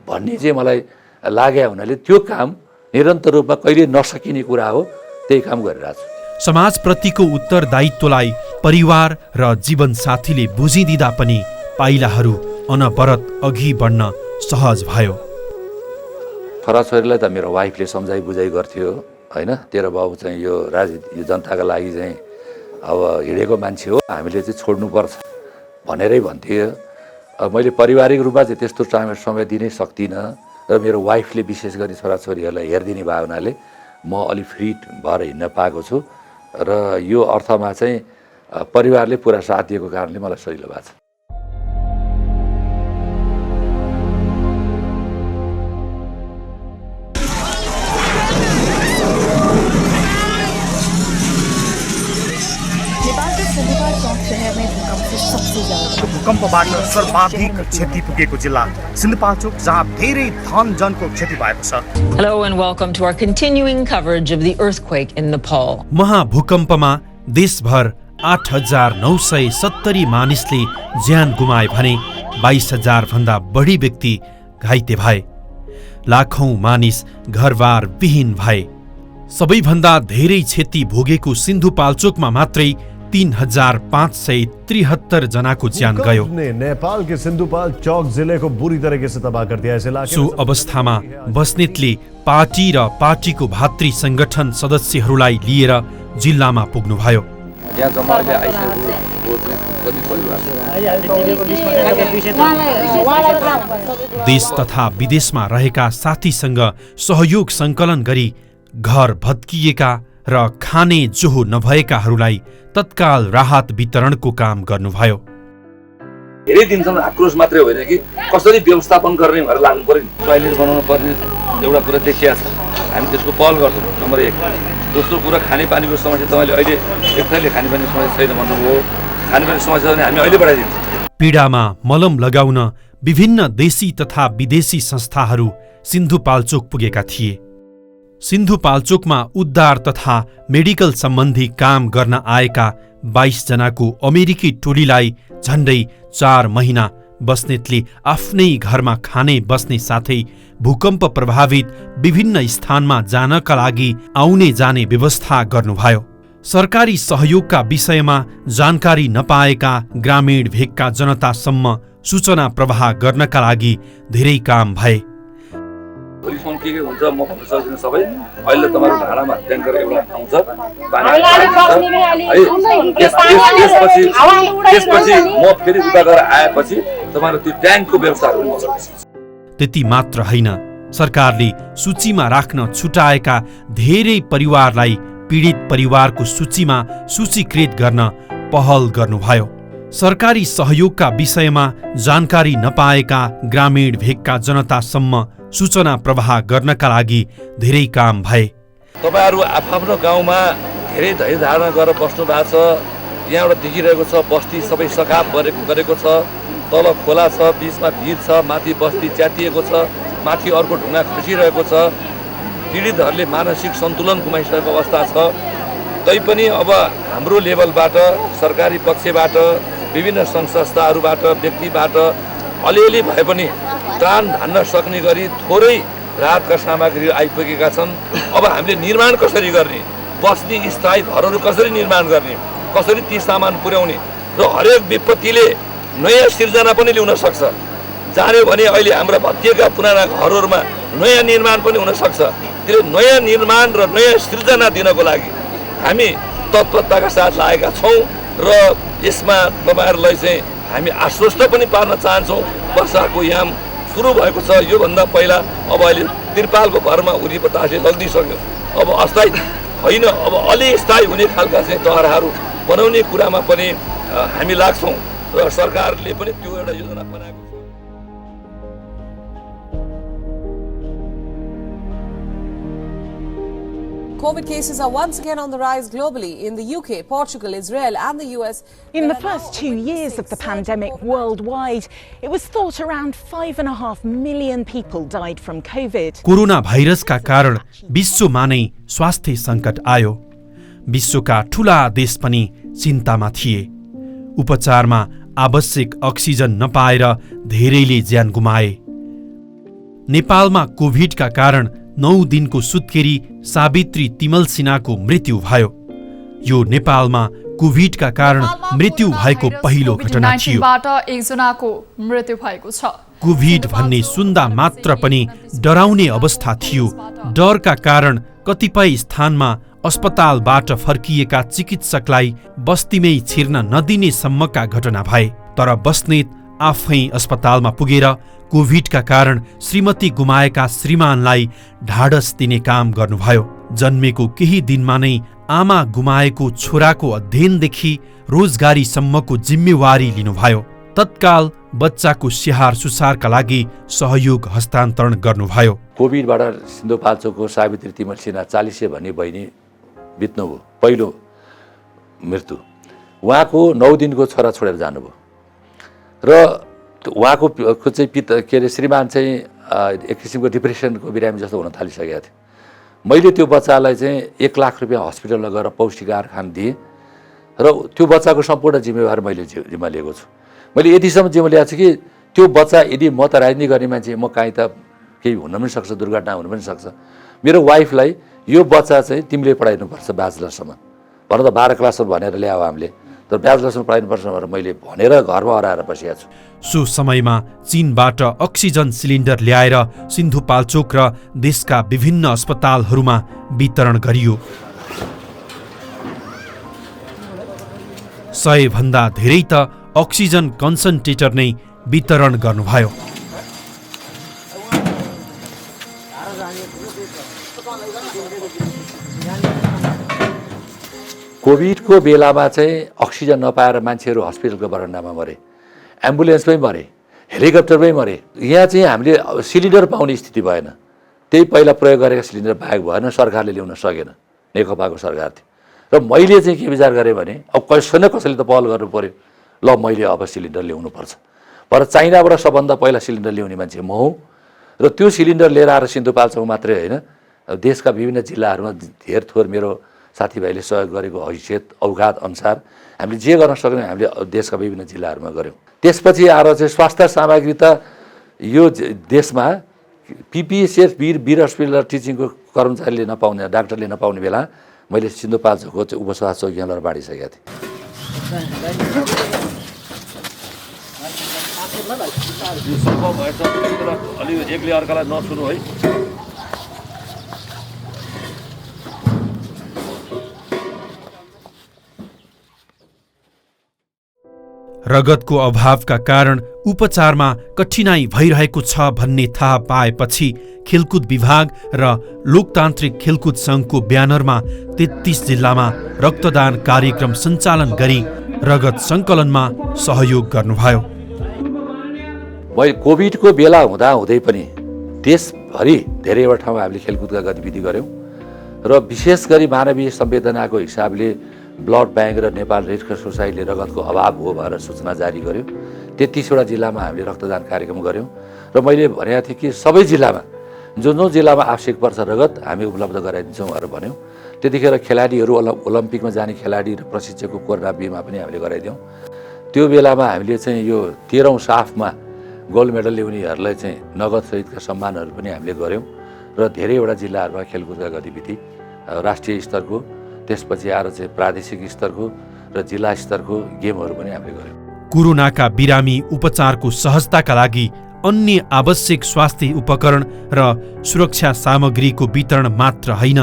भन्ने चाहिँ मलाई लाग्यो हुनाले त्यो काम निरन्तर रूपमा कहिले नसकिने कुरा हो, त्यही काम गरिरहेको छु। समाजप्रतिको उत्तरदायित्वलाई परिवार र जीवनसाथीले बुझिदिँदा पनि पाइलाहरू अनवरत अघि बढ्न सहज भयो। छोराछोरीलाई त मेरो वाइफले सम्झाइ बुझाइ गर्थ्यो होइन, तेरो बाबु चाहिँ यो राजनीति यो जनताका लागि चाहिँ अब हिँडेको मान्छे हो, हामीले चाहिँ छोड्नुपर्छ भनेरै भन्थ्यो। मैले पारिवारिक रूपमा चाहिँ त्यस्तो समय दिनै सक्दिनँ र मेरो वाइफले विशेष गरी छोराछोरीहरूलाई हेरिदिने भावनाले म अलिक फ्री भएर हिँड्न पाएको छु र यो अर्थमा चाहिँ परिवारले पुरा साथ दिएको कारणले मलाई सजिलो भएको छ। भूकम्पबाट सर्वाधिक क्षति पुगेको जिल्ला सिन्धुपाल्चोक, जहाँ धेरै धन जनको क्षति भएको छ। Hello and welcome to our continuing coverage of the earthquake in Nepal. महाभूकम्पमा देशभर 8,970 मानिसले ज्यान गुमाए भने 22,000 भन्दा बढी व्यक्ति घाइते भए। लाखौं मानिस घरबार विहीन भए। सबैभन्दा धेरै क्षति भोगेको सिन्धुपाल्चोकमा मात्रै 3,573 जनाको ज्यान गयो। नेपाल के सिन्धुपाल्चोक जिले को बुरी तरीके से तबाह कर दिया। सो अवस्थामा बस्नेतले पार्टी र पार्टीको भातृ संगठन सदस्यहरूलाई लिएर जिल्लामा पुग्नुभयो। देश तथा विदेशमा रहेका साथीसँग सहयोग संकलन गरी घर भत्किएका र खाने जोहो नभएकाहरूलाई तत्काल राहत वितरणको काम गर्नुभयो। धेरै दिनसम्म आक्रोश मात्रै होइन कि कसरी व्यवस्थापन गर्ने भनेर लाग्नु पर्यो। टोयलेट बनाउनु पर्ने एउटा कुरा देखिया छ, हामी त्यसको पहल गर्छौँ नम्बर 1। दोस्रो कुरा खानेपानीको समस्या, तपाईँले अहिले एक थैले खानेपानी समस्या छैन भन्नुभयो, खानेपानी समस्या भने हामी अहिले बढाइदिन्छौँ। पीडामा मलम लगाउन विभिन्न देशी तथा विदेशी संस्थाहरू सिन्धुपाल्चोक पुगेका थिए। सिन्धुपाल्चोकमा उद्धार तथा मेडिकल सम्बन्धी काम गर्न आएका 22 जनाको अमेरिकी टोलीलाई झण्डै 4 महिना बस्नेतले आफ्नै घरमा खाने बस्ने साथै भूकम्प प्रभावित विभिन्न स्थानमा जानका लागि आउने जाने व्यवस्था गर्नुभयो। सरकारी सहयोगका विषयमा जानकारी नपाएका ग्रामीण भेगका जनतासम्म सूचना प्रवाह गर्नका लागि धेरै काम भए। भोलिसम्म के हुन्छ म भन्न सक्दिनँ सबै। अहिले तपाईँको भाडामा ट्याङ्कर एउटा आउँछ, त्यसपछि म फेरि उता गएर आएपछि तपाईँको त्यो ट्याङ्कको व्यवस्था गर्नुपर्छ। त्यति मात्र होइन, सरकारले सूचीमा राख्न छुटाएका धेरै परिवारलाई पीडित परिवारको सूचीमा सूचीकृत गर्न पहल गर्नुभयो। सरकारी सहयोगका विषयमा जानकारी नपाएका ग्रामीण भेगका जनतासम्म सूचना प्रवाह गर्नका लागि धेरै काम भए। तपाईँहरू आफ्नो गाउँमा धेरै धैर्य धारणा गरेर बस्नु भएको छ। यहाँबाट देखिरहेको छ बस्ती सबै सकाप गरेको छ, तल खोला छ, बिचमा भिर छ, माथि बस्ती च्यातिएको छ, माथि अर्को ढुङ्गा खसिरहेको छ। पीडितहरूले मानसिक सन्तुलन गुमाइसकेको अवस्था छ। तैपनि अब हाम्रो लेभलबाट, सरकारी पक्षबाट, विभिन्न सङ्घ संस्थाहरूबाट, व्यक्तिबाट अलिअलि भए पनि त्राण धान्न सक्ने गरी थोरै राहतका सामग्रीहरू आइपुगेका छन्। अब हामीले निर्माण कसरी गर्ने, बस्ने स्थायी घरहरू कसरी निर्माण गर्ने, कसरी ती सामान पुर्याउने र हरेक विपत्तिले नयाँ सिर्जना पनि ल्याउन सक्छ। जान्यो भने अहिले हाम्रा भत्किएका पुराना घरहरूमा नयाँ निर्माण पनि हुन सक्छ। त्यसले नयाँ निर्माण र नयाँ सिर्जना दिनको लागि हामी तत्परताका साथ लागेका छौँ र यसमा तपाईँहरूलाई चाहिँ हामी आश्वस्त पनि पार्न चाहन्छौँ। वर्षाको याम सुरु भएको छ। योभन्दा पहिला अब अहिले त्रिपालको भरमा उरी बतासले लगिदिइसक्यो। अब अस्थायी होइन, अब अलि स्थायी हुने खालका चाहिँ टहराहरू बनाउने कुरामा पनि हामी लाग्छौँ र सरकारले पनि त्यो एउटा योजना बनाएको छ। COVID cases are once again on the rise globally in the UK, Portugal, Israel and the US. In the first 2 years of the pandemic worldwide, it was thought around 5.5 million people died from COVID. Corona भाइरसका कारण विश्वमा नै स्वास्थ्य सङ्कट आयो। विश्वका ठूला देश पनि चिन्तामा थिए। उपचारमा आवश्यक अक्सिजन नपाएर धेरैले ज्यान गुमाए। नेपालमा कोभिडका कारण 9 दिनको सुत्केरी सावित्री तिमल सिन्हाको मृत्यु भयो। यो नेपालमा कोभिडका कारण मृत्यु भएको पहिलो घटना थियो। एकजनाको मृत्यु भएको छ। कोभिड भन्ने सुन्दा मात्र पनि डराउने अवस्था थियो। डरका कारण कतिपय स्थानमा अस्पतालबाट फर्किएका चिकित्सकलाई बस्तीमै छिर्न नदिने सम्मका घटना भए। तर बस्नेत आफै अस्पतालमा पुगेर कोभिडका कारण श्रीमती गुमाएका श्रीमानलाई ढाडस दिने काम गर्नुभयो। जन्मेको केही दिनमा नै आमा गुमाएको छोराको अध्ययनदेखि रोजगारीसम्मको जिम्मेवारी लिनुभयो। तत्काल बच्चाको स्याहार सुसारका लागि सहयोग हस्तान्तरण गर्नुभयो। कोभिडबाट सिन्धुपाल्चोकको सावित्री तिमल सिन्हा 40 भन्ने बहिनी बित्नुभयो। पहिलो मृत्यु उहाँको 9 दिनको छोरा छोडेर जानुभयो र उहाँको चाहिँ के अरे श्रीमान चाहिँ एक किसिमको डिप्रेसनको बिरामी जस्तो हुन थालिसकेको थियो। मैले त्यो बच्चालाई चाहिँ 1 लाख रुपियाँ हस्पिटलमा गएर पौष्टिक आहार खान दिएँ र त्यो बच्चाको सम्पूर्ण जिम्मेवार मैले जिम्मा लिएको छु। मैले यतिसम्म जिम्मा लिएको छु कि त्यो बच्चा यदि म त राजनीति गर्ने मान्छे, म काहीँ त केही हुन पनि सक्छ, दुर्घटना हुन पनि सक्छ। मेरो वाइफलाई यो बच्चा चाहिँ तिमीले पढाइनुपर्छ ब्याचलरसम्म भनेर त 12 क्लाससम्म भनेर ल्यायो हामीले, तर ब्याचलरसम्म पढाइनुपर्छ भनेर मैले भनेर घरमा हराएर बसिएको छु। सो समयमा चीनबाट अक्सिजन सिलिन्डर ल्याएर सिन्धुपाल्चोक र देशका विभिन्न अस्पतालहरूमा वितरण गरियो। 100 भन्दा धेरै त अक्सिजन कन्सन्ट्रेटर नै वितरण गर्नुभयो। कोभिडको बेलामा चाहिँ अक्सिजन नपाएर मान्छेहरू हस्पिटलको बरन्डामा मरे, एम्बुलेन्समै मरे, हेलिकप्टरमै मरे। यहाँ चाहिँ हामीले सिलिन्डर पाउने स्थिति भएन। त्यही पहिला प्रयोग गरेका सिलिन्डर बाहेक भएन, सरकारले ल्याउन सकेन, नेकपाको सरकार थियो। र मैले चाहिँ के विचार गरेँ भने अब कसैले त पहल गर्नु पर्यो, ल मैले अब सिलिन्डर ल्याउनुपर्छ तर चाइनाबाट सबभन्दा पहिला सिलिन्डर ल्याउने मान्छे म हुँ। र त्यो सिलिन्डर लिएर आएर सिन्धुपाल्चोक मात्रै होइन, देशका विभिन्न जिल्लाहरूमा धेर थोर मेरो साथीभाइले सहयोग गरेको हैसियत औकात अनुसार हामीले जे गर्न सक्यौँ हामीले देशका विभिन्न जिल्लाहरूमा गऱ्यौँ। त्यसपछि आएर चाहिँ स्वास्थ्य सामग्री त यो देशमा पिपिएसएफ वीर हस्पिटल टिचिङको कर्मचारीले नपाउने, डाक्टरले नपाउने बेला मैले सिन्धुपाल्चोकको चाहिँ उपस्वास्थ्य चौकी यहाँबाट बाँडिसकेको थिएँ। अलि एकले अर्कालाई नछुनु है। रगतको अभावका कारण उपचारमा कठिनाई भइरहेको छ भन्ने थाहा पाएपछि खेलकुद विभाग र लोकतान्त्रिक खेलकुद सङ्घको ब्यानरमा 33 जिल्लामा रक्तदान कार्यक्रम सञ्चालन गरी रगत सङ्कलनमा सहयोग गर्नुभयो। कोभिडको बेला हुँदै पनि देशभरि धेरैवटा ठाउँमा हामीले खेलकुदका गतिविधि गऱ्यौँ र विशेष गरी मानवीय संवेदनाको हिसाबले ब्लड ब्याङ्क र नेपाल रेड क्रस सोसाइटीले रगतको अभाव हो भनेर सूचना जारी गर्यो। 33वटा जिल्लामा हामीले रक्तदान कार्यक्रम गऱ्यौँ र मैले भनेको थिएँ कि सबै जिल्लामा जुन जिल्लामा आवश्यक पर्छ रगत हामी उपलब्ध गराइदिन्छौँ भनेर भन्यौँ। त्यतिखेर खेलाडीहरू ओलम्पिकमा जाने खेलाडी र प्रशिक्षकको कोरोना बिमा पनि हामीले गराइदियौँ। त्यो बेलामा हामीले चाहिँ यो 13औं साफमा गोल्ड मेडल ल्याउनेहरूलाई चाहिँ नगदसहितका सम्मानहरू पनि हामीले गऱ्यौँ र धेरैवटा जिल्लाहरूमा खेलकुदका गतिविधि राष्ट्रिय स्तरको, त्यसपछि आएर चाहिँ प्रादेशिक स्तरको र जिल्ला स्तरको गेमहरू पनि हामीले गऱ्यौँ। कोरोनाका बिरामी उपचारको सहजताका लागि अन्य आवश्यक स्वास्थ्य उपकरण र सुरक्षा सामग्रीको वितरण मात्र होइन,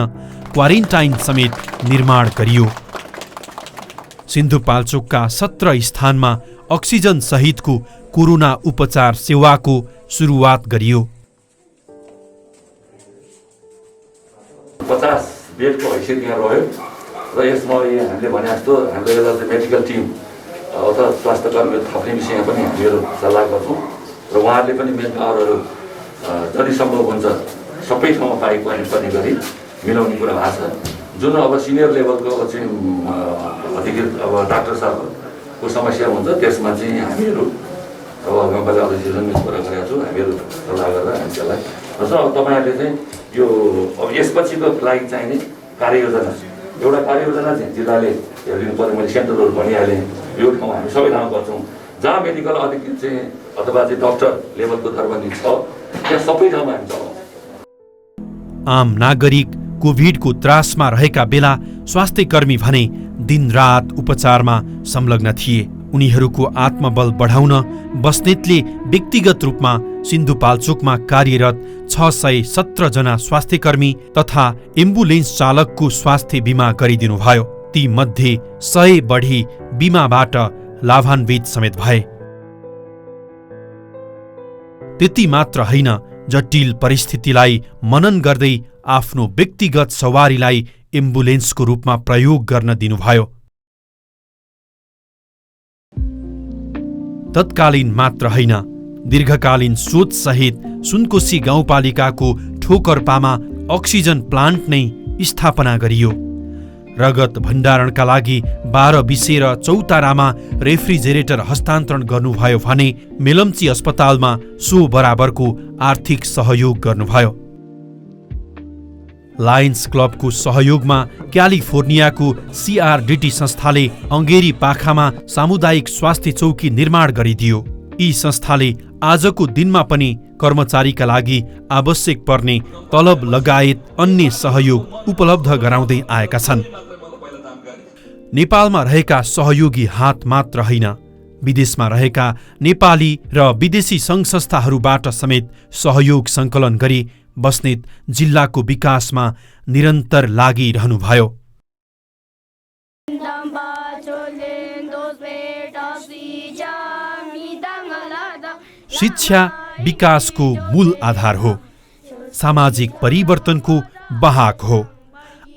क्वारेन्टाइन समेत निर्माण गरियो। सिन्धुपाल्चोकका 17 स्थानमा अक्सिजन सहितको कोरोना उपचार सेवाको सुरुवात गरियो। 50 बेडको हैसियत यहाँ रह्यो र यसमा हामीले भने जस्तो हाम्रो एउटा मेडिकल टिम अथवा स्वास्थ्य कर्मीहरू थप्ने विषयमा पनि हामीहरू सल्लाह गर्छौँ र उहाँहरूले पनि मेन पावरहरू जति सम्भव हुन्छ सबै ठाउँमा पाइपर्ने गरी मिलाउने कुरा भएको छ। जुन अब सिनियर लेभलको चाहिँ अधिकृत अब डाक्टर साहबको समस्या हुन्छ त्यसमा चाहिँ हामीहरू अब मैले अध्यक्षसँग कुरा गरेका छौँ, हामीहरू सल्लाह गरेर हामी त्यसलाई र अब तपाईँहरूले चाहिँ यो अब यसपछिको लागि चाहिने कार्ययोजना एउटा कार्ययोजना चाहिँ जिल्लाले हेरिदिनु पर्यो। मैले सेन्टरहरू भनिहालेँ, यो ठाउँ हामी सबै ठाउँमा गर्छौँ। जहाँ मेडिकल अधिकृत चाहिँ अथवा चाहिँ डक्टर लेभलको दरबन्दी छ त्यहाँ सबै ठाउँमा हामी चलाउँछौँ। आम नागरिक कोभिडको त्रासमा रहेका बेला स्वास्थ्यकर्मी भने दिनरात उपचारमा संलग्न थिए। उनीहरूको आत्मबल बढाउन बस्नेतले व्यक्तिगत रूपमा सिन्धुपाल्चोकमा कार्यरत 617 जना स्वास्थ्यकर्मी तथा एम्बुलेन्स चालकको स्वास्थ्य बीमा गरिदिनुभयो। ती मध्ये 100 बढी बीमाबाट लाभान्वित समेत भए। त्यति मात्र होइन, जटिल परिस्थितिलाई मनन गर्दै आफ्नो व्यक्तिगत सवारीलाई एम्बुलेन्सको रूपमा प्रयोग गर्न दिनुभयो। तत्कालीन मात्र होइन, दीर्घकालीन सोचसहित सुनकोशी गाउँपालिकाको ठोकर्पामा अक्सिजन प्लान्ट नै स्थापना गरियो। रगत भण्डारणका लागि 12 विषय र चौतारामा रेफ्रिजरेटर हस्तान्तरण गर्नुभयो भने मेलम्ची अस्पतालमा सो बराबरको आर्थिक सहयोग गर्नुभयो। लायन्स क्लबको सहयोगमा क्यालिफोर्नियाको CRDT संस्थाले अङ्गेरी पाखामा सामुदायिक स्वास्थ्य चौकी निर्माण गरिदियो। यी संस्थाले आजको दिनमा पनि कर्मचारीका लागि आवश्यक पर्ने तलब लगायत अन्य सहयोग उपलब्ध गराउँदै आएका छन्। नेपालमा रहेका सहयोगी हात मात्र होइन, विदेशमा रहेका नेपाली र विदेशी सङ्घ संस्थाहरूबाट समेत सहयोग सङ्कलन गरी बस्नेत जिल्लाको विकासमा निरन्तर लागिरहनुभयो। शिक्षा विकासको मूल आधार हो, सामाजिक परिवर्तनको वाहक हो।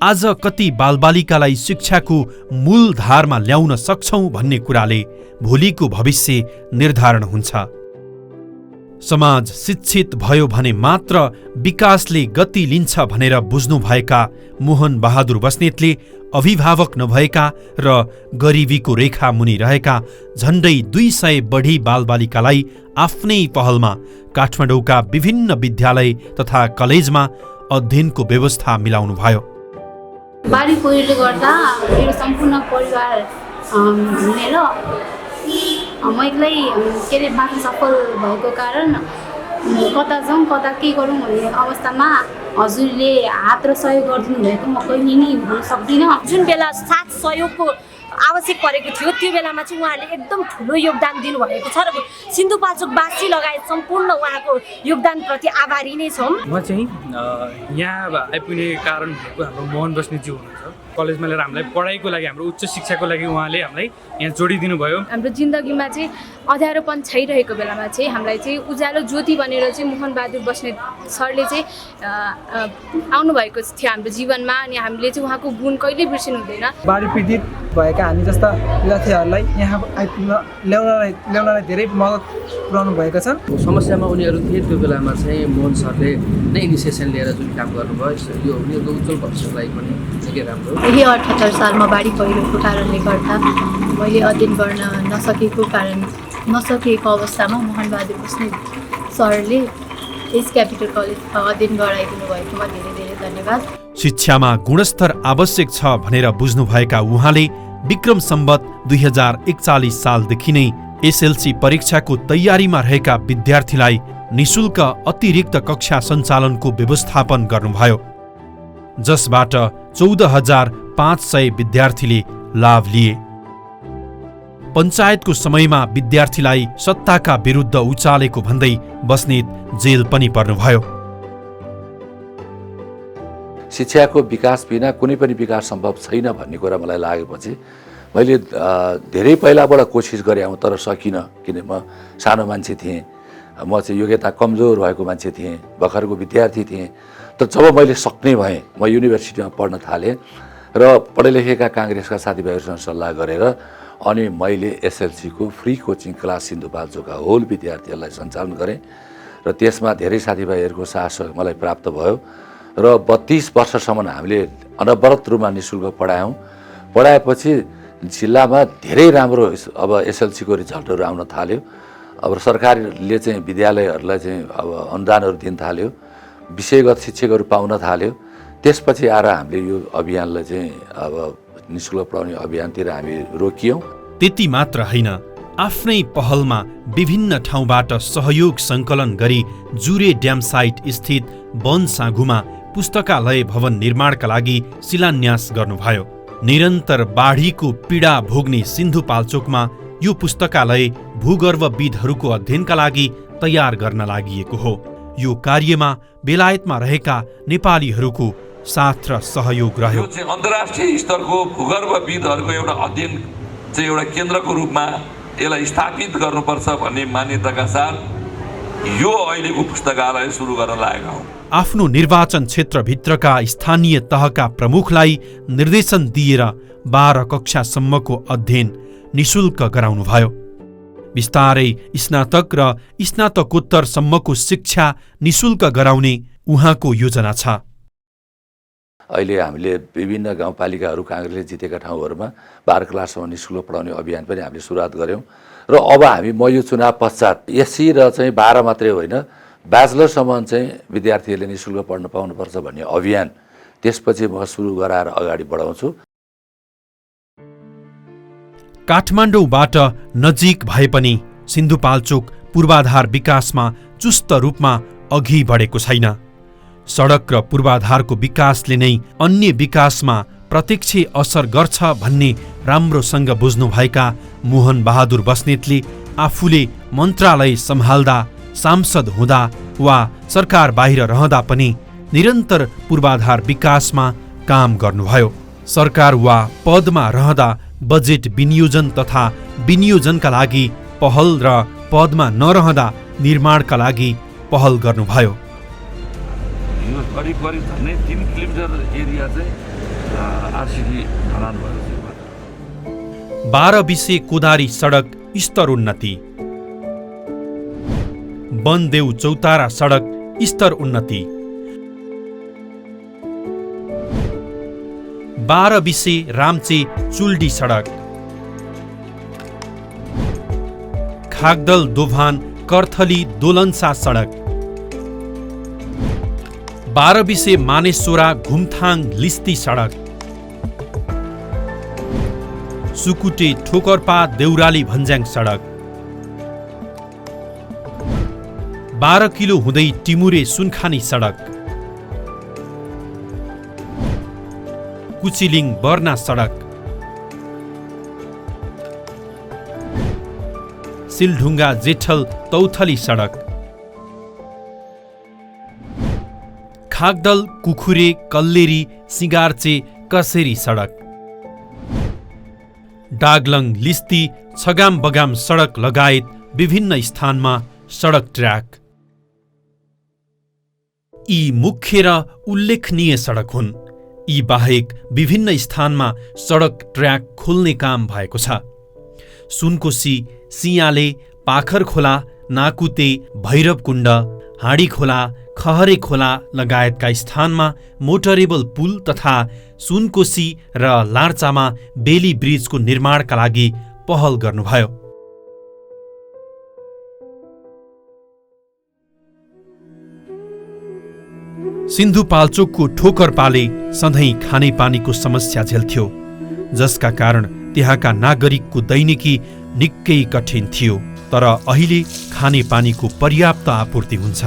आज कति बालबालिकालाई शिक्षाको मूल धारमा ल्याउन सक्छौं भन्ने कुराले भोलिको भविष्य निर्धारण हुन्छ। समाज शिक्षित भयो भने मात्र विकासले गति लिन्छ भनेर बुझ्नुभएका मोहन बहादुर बस्नेतले अभिभावक नभएका र गरिबीको रेखा मुनि रहेका झण्डै 200 बढी बालबालिकालाई आफ्नै पहलमा काठमाडौँका विभिन्न विद्यालय तथा कलेजमा अध्ययनको व्यवस्था मिलाउनुभयो। बाढी पहिरोले गर्दा मेरो सम्पूर्ण परिवार मिलेर म एक्लै के अरे बाँच्न सफल भएको कारण कता जाउँ कता के गरौँ भन्ने अवस्थामा हजुरले हात र सहयोग गरिदिनु भएको म कहिले नि भुल्न सक्दिनँ। जुन बेला साथ सहयोगको आवश्यक परेको थियो त्यो बेलामा चाहिँ उहाँले एकदम ठुलो योगदान दिनुभएको छ र सिन्धुपाल्चोकवासी लगायत सम्पूर्ण उहाँको योगदानप्रति आभारी नै छौँ। म चाहिँ यहाँ आइपुग्ने कारण भनेको हाम्रो मोहन बस्नेतज्यू हुनुहुन्छ। कलेजमा लिएर हामीलाई पढाइको लागि, हाम्रो उच्च शिक्षाको लागि उहाँले हामीलाई यहाँ जोडिदिनु भयो। हाम्रो जिन्दगीमा चाहिँ अँध्यारोपन छाइरहेको बेलामा चाहिँ हामीलाई चाहिँ उज्यालो ज्योति बनेर चाहिँ मोहन बहादुर बस्नेत सरले चाहिँ आउनुभएको थियो हाम्रो जीवनमा, अनि हामीले चाहिँ उहाँको गुण कहिल्यै बिर्सिनु हुँदैन। बाढी पीडित भएका हामी जस्ता विद्यार्थीहरूलाई यहाँ आइपुग्न ल्याउनलाई धेरै मद्दत पुर्याउनु भएका छन्। समस्यामा उनीहरू थिए त्यो बेलामा चाहिँ मोहन सरले नै इनिसिएसन लिएर जुन काम गर्नुभयो यो उनीहरूको उज्जवल भविष्यको लागि पनि निकै राम्रो। यही 78 सालमा बाढी पहिरोको कारणले गर्दा मैले अध्ययन गर्न नसकेको अवस्थामा मोहन बहादुर बस्नेत सरले यस क्यापिटल कलेजमा अध्ययन गराइदिनु भएकोमा धेरै धेरै धन्यवाद। शिक्षामा गुणस्तर आवश्यक छ भनेर बुझ्नुभएका उहाँले विक्रम सम्वत 2041 सालदेखि नै एसएलसी परीक्षाको तयारीमा रहेका विद्यार्थीलाई निशुल्क अतिरिक्त कक्षा सञ्चालनको व्यवस्थापन गर्नुभयो, जसबाट 14,500 विद्यार्थीले लाभ लिए। पञ्चायतको समयमा विद्यार्थीलाई सत्ताका विरुद्ध उचालेको भन्दै बस्नेत जेल पनि पर्नुभयो। शिक्षाको विकास बिना कुनै पनि विकास सम्भव छैन भन्ने कुरा मलाई लागेपछि मैले धेरै पहिलाबाट कोसिस गरेँ तर सकिनँ, किन म सानो मान्छे थिएँ, म चाहिँ योग्यता कमजोर भएको मान्छे थिएँ, भर्खरको विद्यार्थी थिएँ। तर जब मैले सक्ने भएँ म युनिभर्सिटीमा पढ्न थालेँ र पढे लेखेका काङ्ग्रेसका साथीभाइहरूसँग सल्लाह गरेर अनि मैले एसएलसीको फ्री कोचिङ क्लास सिन्धुपाल्चोकका होल विद्यार्थीहरूलाई सञ्चालन गरेँ र त्यसमा धेरै साथीभाइहरूको साथ मलाई प्राप्त भयो र 32 वर्षसम्म हामीले अनवरत रूपमा निःशुल्क पढायौँ। पढाएपछि जिल्लामा धेरै राम्रो अब एसएलसीको रिजल्टहरू आउन थाल्यो। अब सरकारले चाहिँ विद्यालयहरूलाई चाहिँ अब अनुदानहरू दिन थाल्यो, विषयगत शिक्षकहरू पाउन थाल्यो। त्यसपछि आएर हामीले यो अभियानलाई चाहिँ अब निःशुल्क पढाउने अभियानतिर हामी रोकियौँ। त्यति मात्र होइन, आफ्नै पहलमा विभिन्न ठाउँबाट सहयोग सङ्कलन गरी जुरे ड्याम साइट स्थित वन साँघुमा पुस्तकालय भवन निर्माणका लागि शिलान्यास गर्नुभयो। निरन्तर बाढीको पीडा भोग्ने सिन्धुपाल्चोकमा यो पुस्तकालय भूगर्भविदहरूको अध्ययनका लागि तयार गर्न लागिएको हो। यो कार्यमा बेलायतमा रहेका नेपालीहरूको साथ र सहयोग रह्यो। यो चाहिँ अन्तर्राष्ट्रिय स्तरको भूगर्भविदहरूको एउटा अध्ययन चाहिँ एउटा केन्द्रको रूपमा यसलाई स्थापित गर्नुपर्छ भन्ने मान्यताका साथ यो अहिलेको पुस्तकालय सुरु गर्न लागेका हौँ। आफ्नो निर्वाचन क्षेत्रभित्रका स्थानीय तहका प्रमुखलाई निर्देशन दिएर 12 कक्षासम्मको अध्ययन निशुल्क गराउनुभयो। बिस्तारै स्नातक र स्नातकोत्तरसम्मको शिक्षा निशुल्क गराउने उहाँको योजना छ। अहिले हामीले विभिन्न गाउँपालिकाहरू काङ्ग्रेसले जितेका ठाउँहरूमा 12 क्लाससम्म निःशुल्क पढाउने अभियान पनि हामीले सुरुवात गऱ्यौँ र अब हामी म यो चुनाव पश्चात एससी र चाहिँ 12 मात्रै होइन ब्याचलरसम्म चाहिँ विद्यार्थीहरूले निःशुल्क पढ्न पाउनुपर्छ भन्ने अभियान त्यसपछि म सुरु गराएर अगाडि बढाउँछु। काठमाडौँबाट नजिक भए पनि सिन्धुपाल्चोक पूर्वाधार विकासमा चुस्त रूपमा अघि बढेको छैन। सडक र पूर्वाधारको विकासले नै अन्य विकासमा प्रत्यक्ष असर गर्छ भन्ने राम्रोसँग बुझ्नुभएका मोहन बहादुर बस्नेतले आफूले मन्त्रालय सम्हाल्दा, सांसद हुँदा वा सरकार बाहिर रहँदा पनि निरन्तर पूर्वाधार विकासमा काम गर्नुभयो। सरकार वा पदमा रहँदा बजेट विनियोजन तथा विनियोजनका लागि पहल र पदमा नरहँदा निर्माणका लागि पहल गर्नुभयो। यो करिब 3 किलोमिटर एरिया चाहिँ आरसीडी ढलान भएको छ। 12 बिसे कोदारी सडक स्तरोन्नति, बनदेउ चौतारा सडक स्तर उन्नति, 12 बिसे रामचे चुल्डी सडक, खागदल दोभान कर्थली दोलन्सा सडक, 12 बिसे मानेश्वरा घुमथाङ लिस्ती सडक, सुकुटे ठोकरपा देउराली भन्ज्याङ सडक, 12 किलो हुँदै टिमुरे सुनखानी सडक, कुचिलिङ बर्ना सडक, सिलढुङ्गा जेठल तौथली सडक, खागदल कुखुरे कल्लेरी सिगार्चे कसेरी सडक, डागलङ लिस्ती छगाम बगाम सडक लगायत विभिन्न स्थानमा सडक ट्र्याक। यी मुख्य र उल्लेखनीय सडक हुन्। यी बाहेक विभिन्न स्थानमा सडक ट्र्याक खोल्ने काम भएको छ। सुनकोशी, सियाले, पाखरखोला, नाकुते, भैरवकुण्ड, हाँडीखोला, खहरे खोला लगायतका स्थानमा मोटरेबल पुल तथा सुनकोशी र लार्चामा बेली ब्रिजको निर्माणका लागि पहल गर्नुभयो। सिन्धुपाल्चोकको ठोकरपाले सधैँ खानेपानीको समस्या झेल्थ्यो, जसका कारण त्यहाँका नागरिकको दैनिकी निकै कठिन थियो। तर अहिले खानेपानीको पर्याप्त आपूर्ति हुन्छ।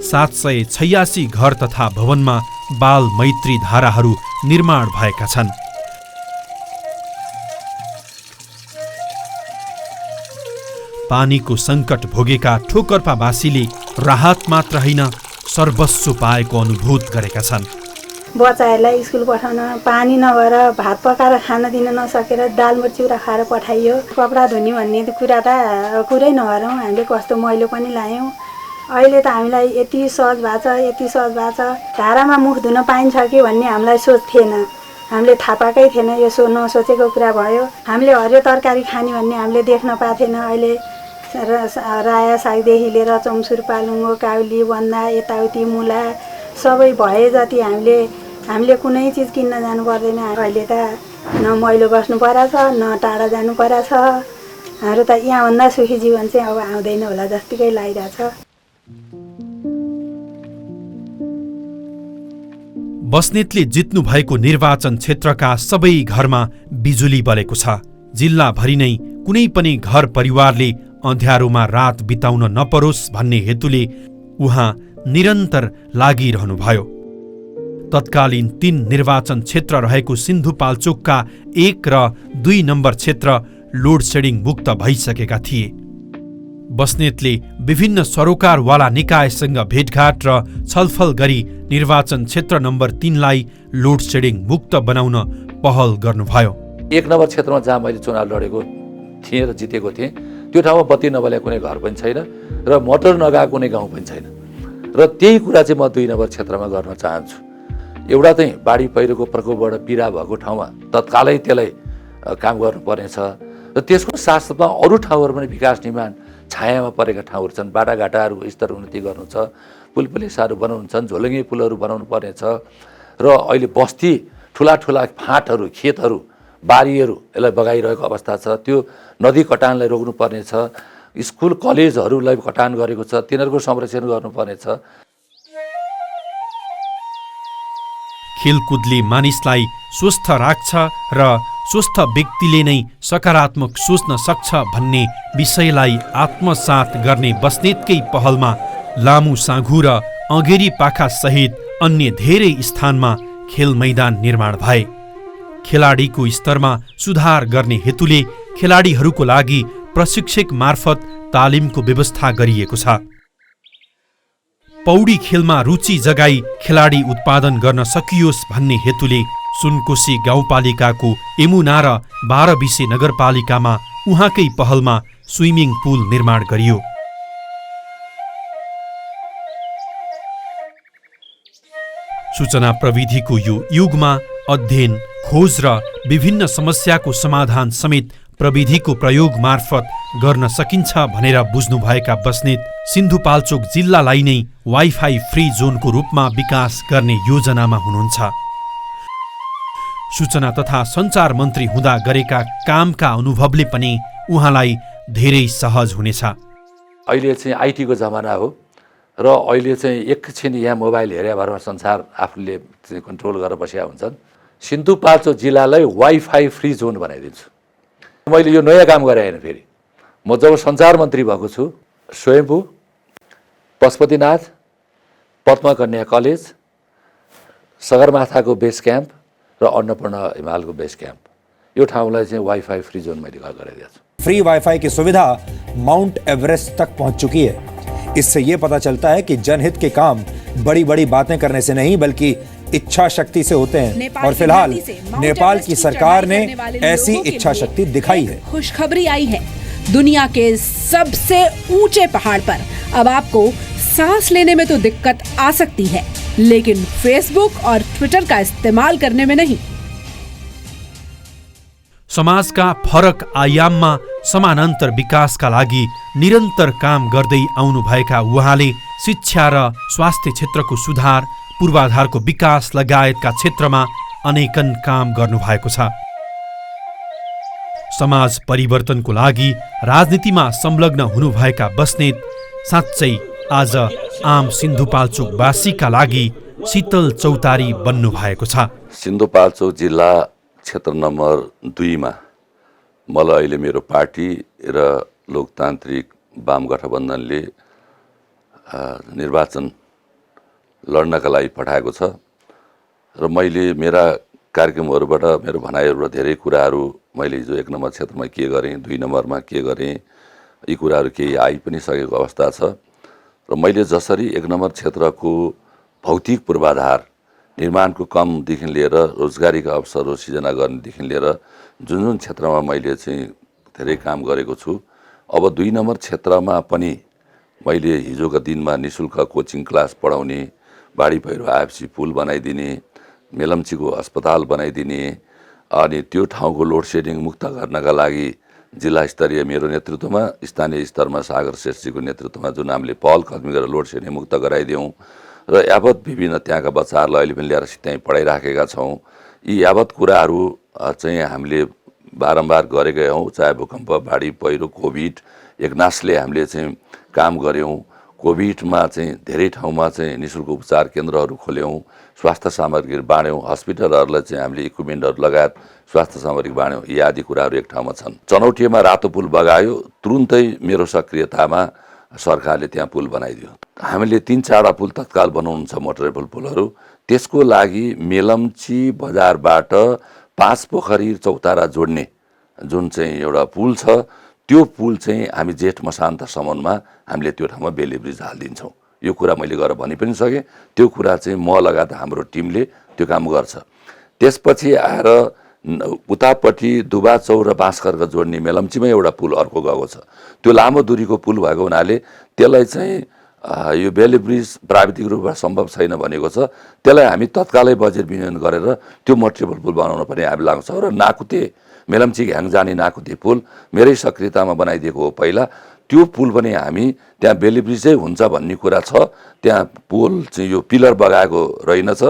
786 घर तथा भवनमा बाल मैत्री धाराहरू निर्माण भएका छन्। पानीको सङ्कट भोगेका ठोकर्पावासीले राहत मात्र होइन, सर्वस्व पाएको अनुभूत गरेका छन्। बच्चाहरूलाई स्कुल पठाउन पानी नभएर भात पकाएर खान दिन नसकेर दाल चिउरा खाएर पठाइयो। कपडा धुने भन्ने कुरा त कुरै नगरौँ, हामीले कस्तो मैलो पनि लायौँ। अहिले त हामीलाई यति सहज भएको छ, यति सहज भएको छ, धारामा मुख धुन पाइन्छ कि भन्ने हामीलाई सोच थिएन। हामीले थाहा पाएकै थिएन, यसो नसोचेको कुरा भयो। हामीले हरियो तरकारी खाने भन्ने हामीले देख्न पाएको थिएन। अहिले राया सागदेखि लिएर चम्सुर, पालुङ्गो, काउली, बन्दा, यताउति, मुला सबै भए जति हामीले कुनै चिज किन्न जानु पर्दैन। अहिले त न मैलो बस्नु परेछ, न टाढा जानु परेछ। हाम्रो त यहाँभन्दा सुखी जीवन चाहिँ अब आउँदैन होला जत्तिकै लागिरहेछ। बस्नेतले जित्नु भएको निर्वाचन क्षेत्रका सबै घरमा बिजुली बलेको छ। जिल्लाभरि नै कुनै पनि घर परिवारले अँध्यारोमा रात बिताउन नपरोस् भन्ने हेतुले उहाँ निरन्तर लागिरहनुभयो। तत्कालीन 3 निर्वाचन क्षेत्र रहेको सिन्धुपाल्चोकका 1 र 2 नम्बर क्षेत्र लोड सेडिङ मुक्त भइसकेका थिए। बस्नेतले विभिन्न सरोकारवाला निकायसँग भेटघाट र छलफल गरी निर्वाचन क्षेत्र नम्बर 3 लाई लोड सेडिङ मुक्त बनाउन पहल गर्नुभयो। 1 नम्बर क्षेत्रमा जहाँ मैले चुनाव लडेको थिएँ र जितेको थिएँ त्यो ठाउँमा बत्ती नबलेको कुनै घर पनि छैन र मोटर नगएको कुनै गाउँ पनि छैन र त्यही कुरा चाहिँ म 2 नम्बर क्षेत्रमा गर्न चाहन्छु। एउटा चाहिँ बाढी पहिरोको प्रकोपबाट पीडा भएको ठाउँमा तत्कालै त्यसलाई काम गर्नुपर्नेछ र त्यसको साथसाथमा अरू ठाउँहरू पनि विकास निर्माण छायामा परेका ठाउँहरू छन्। बाटाघाटाहरूको स्तर उन्नति गर्नु छ, पुल पुलेसाहरू बनाउनु छन्, झोलङ्गे पुलहरू बनाउनु पर्नेछ र अहिले बस्ती ठुला ठुला फाँटहरू, खेतहरू, बारीहरू यसलाई बगाइरहेको अवस्था छ। त्यो नदी कटानलाई रोक्नु पर्नेछ। स्कुल कलेजहरूलाई कटान गरेको छ, तिनीहरूको संरक्षण गर्नुपर्नेछ। खेलकुदले मानिसलाई स्वस्थ राख्छ र स्वस्थ व्यक्तिले नै सकारात्मक सोच्न सक्छ भन्ने विषयलाई आत्मसात गर्ने बस्नेतकै पहलमा लामु साँघु र अँगेरी पाखा सहित अन्य धेरै स्थानमा खेल मैदान निर्माण भए। खेलाडीको स्तरमा सुधार गर्ने हेतुले खेलाडीहरूको लागि प्रशिक्षक मार्फत तालिमको व्यवस्था गरिएको छ। पौडी खेलमा रुचि जगाई खेलाडी उत्पादन गर्न सकियोस् भन्ने हेतुले सुनकोशी गाउँपालिकाको यमुना र 12 बिसे नगरपालिकामा उहाँकै पहलमा स्विमिङ पुल निर्माण गरियो। सूचना प्रविधिको यो युगमा अध्ययन, खोज र विभिन्न समस्याको समाधान समेत प्रविधिको प्रयोग मार्फत गर्न सकिन्छ भनेर बुझ्नुभएका बस्नेत सिन्धुपाल्चोक जिल्लालाई नै वाइफाई फ्री जोनको रूपमा विकास गर्ने योजनामा हुनुहुन्छ। सूचना तथा सञ्चार मन्त्री हुँदा गरेका कामका अनुभवले पनि उहाँलाई धेरै सहज हुनेछ। अहिले चाहिँ आइटीको जमाना हो र अहिले चाहिँ एकछिन यहाँ मोबाइल हेरे भरमा संसार आफूले कन्ट्रोल गरेर बसेका हुन्छन्। सिन्धुपाल्चोक जिल्लालाई वाइफाई फ्री जोन बनाइदिन्छु। मैले यो नयाँ काम गरे होइन। फेरि म जब सञ्चार मन्त्री भएको छु, स्वयम्भू, पशुपतिनाथ, पद्मकन्या कलेज, सगरमाथाको बेस क्याम्प र अन्नपूर्ण हिमालको बेस क्याम्प, यो ठाउँलाई चाहिँ वाइफाई फ्री जोन मैले गरिदिएको छु। फ्री वाईफाई की सुविधा माउंट एवरेस्ट तक पहुंच चुकी है। इससे ये पता चलता है कि जनहित के काम बड़ी बड़ी बातें करने से नहीं बल्कि इच्छा शक्ति से होते हैं और फिलहाल नेपाल की सरकार ने ऐसी इच्छा शक्ति दिखाई है। खुशखबरी आई है, दुनिया के सबसे ऊंचे पहाड़ पर अब आपको सांस लेने में तो दिक्कत आ सकती है, लेकिन फेसबुक और ट्विटर का इस्तेमाल करने में नहीं। समाजका फरक आयाममा समानान्तर विकासका लागि निरन्तर काम गर्दै आउनुभएका उहाँले शिक्षा र स्वास्थ्य क्षेत्रको सुधार, पूर्वाधारको विकास लगायतका क्षेत्रमा अनेकन काम गर्नुभएको छ। समाज परिवर्तनको लागि राजनीतिमा संलग्न हुनुभएका बस्नेत साँच्चै आज आम सिन्धुपाल्चोकवासीका लागि शीतल चौतारी बन्नु भएको छ। सिन्धुपाल्चोक जिल्ला क्षेत्र नम्बर 2 मा मलाई अहिले मेरो पार्टी र लोकतान्त्रिक वाम गठबन्धनले निर्वाचन लड्नका लागि पठाएको छ र मैले मेरा कार्यक्रमहरूबाट, मेरो भनाइहरूबाट धेरै कुराहरू मैले हिजो 1 नम्बर क्षेत्रमा के गरेँ, 2 नम्बरमा के गरेँ, यी कुराहरू केही आइ पनि सकेको अवस्था छ र मैले जसरी 1 नम्बर क्षेत्रको भौतिक पूर्वाधार निर्माणको कमदेखि लिएर रोजगारीका अवसरहरू सिर्जना गर्नेदेखि लिएर जुन जुन क्षेत्रमा मैले चाहिँ धेरै काम गरेको छु, अब 2 नम्बर क्षेत्रमा पनि मैले हिजोका दिनमा निःशुल्क कोचिङ क्लास पढाउने, बाढी पहिरो आएपछि पुल बनाइदिने, मेलम्चीको अस्पताल बनाइदिने, अनि त्यो ठाउँको लोड सेडिङ मुक्त गर्नका लागि जिल्ला स्तरीय मेरो नेतृत्वमा, स्थानीय स्तरमा सागर श्रेष्ठजीको नेतृत्वमा जुन हामीले पहल कदमी गरेर लोड सेडिङ मुक्त गराइदियौँ र यावत विभिन्न त्यहाँका बच्चाहरूलाई अहिले पनि ल्याएर त्यहीँ पढाइराखेका छौँ। यी यावत कुराहरू चाहिँ हामीले बारम्बार गरेकै हौँ। चाहे भूकम्प, बाढी पहिरो, कोभिड, एकनासले हामीले चाहिँ काम गऱ्यौँ। कोभिडमा चाहिँ धेरै ठाउँमा चाहिँ निःशुल्क उपचार केन्द्रहरू खोल्यौँ, स्वास्थ्य सामग्री बाँड्यौँ, हस्पिटलहरूलाई चाहिँ हामीले इक्विपमेन्टहरू लगायत स्वास्थ्य सामग्री बाँड्यौँ। यी आदि कुराहरू एक ठाउँमा छन्। चनौटियामा रातो पुल बगायो, तुरुन्तै मेरो सक्रियतामा सरकारले त्यहाँ पुल बनाइदियो। हामीले 3-4 पुल तत्काल बनाउनु छ, मोटरेबल पुलहरू। त्यसको लागि मेलम्ची बजारबाट 5 पोखरी चौतारा जोड्ने जुन चाहिँ एउटा पुल छ, त्यो पुल चाहिँ हामी जेठ मसान्तसम्ममा हामीले त्यो ठाउँमा बेली ब्रिज हालिदिन्छौँ। यो कुरा मैले गरेर भनि पनि सकेँ। त्यो कुरा चाहिँ म लगायत हाम्रो टिमले त्यो काम गर्छ। त्यसपछि आएर उतापट्टि दुबाचौ र बाँसखर्क जोड्ने मेलम्चीमा एउटा पुल अर्को गएको छ। त्यो लामो दूरीको पुल भएको हुनाले त्यसलाई चाहिँ यो बेली ब्रिज प्राविधिक रूपमा सम्भव छैन भनेको छ। त्यसलाई हामी तत्कालै बजेट विनियोजन गरेर त्यो मोटरेबल पुल बनाउन पनि हामी लाग्छौँ। र नाकुते मेलम्ची घ्याङ जाने नाकुते पुल मेरै सक्रियतामा बनाइदिएको हो पहिला। त्यो पुल पनि हामी त्यहाँ बेली ब्रिजै हुन्छ भन्ने कुरा छ। त्यहाँ पुल चाहिँ यो पिलर बगाएको रहेनछ,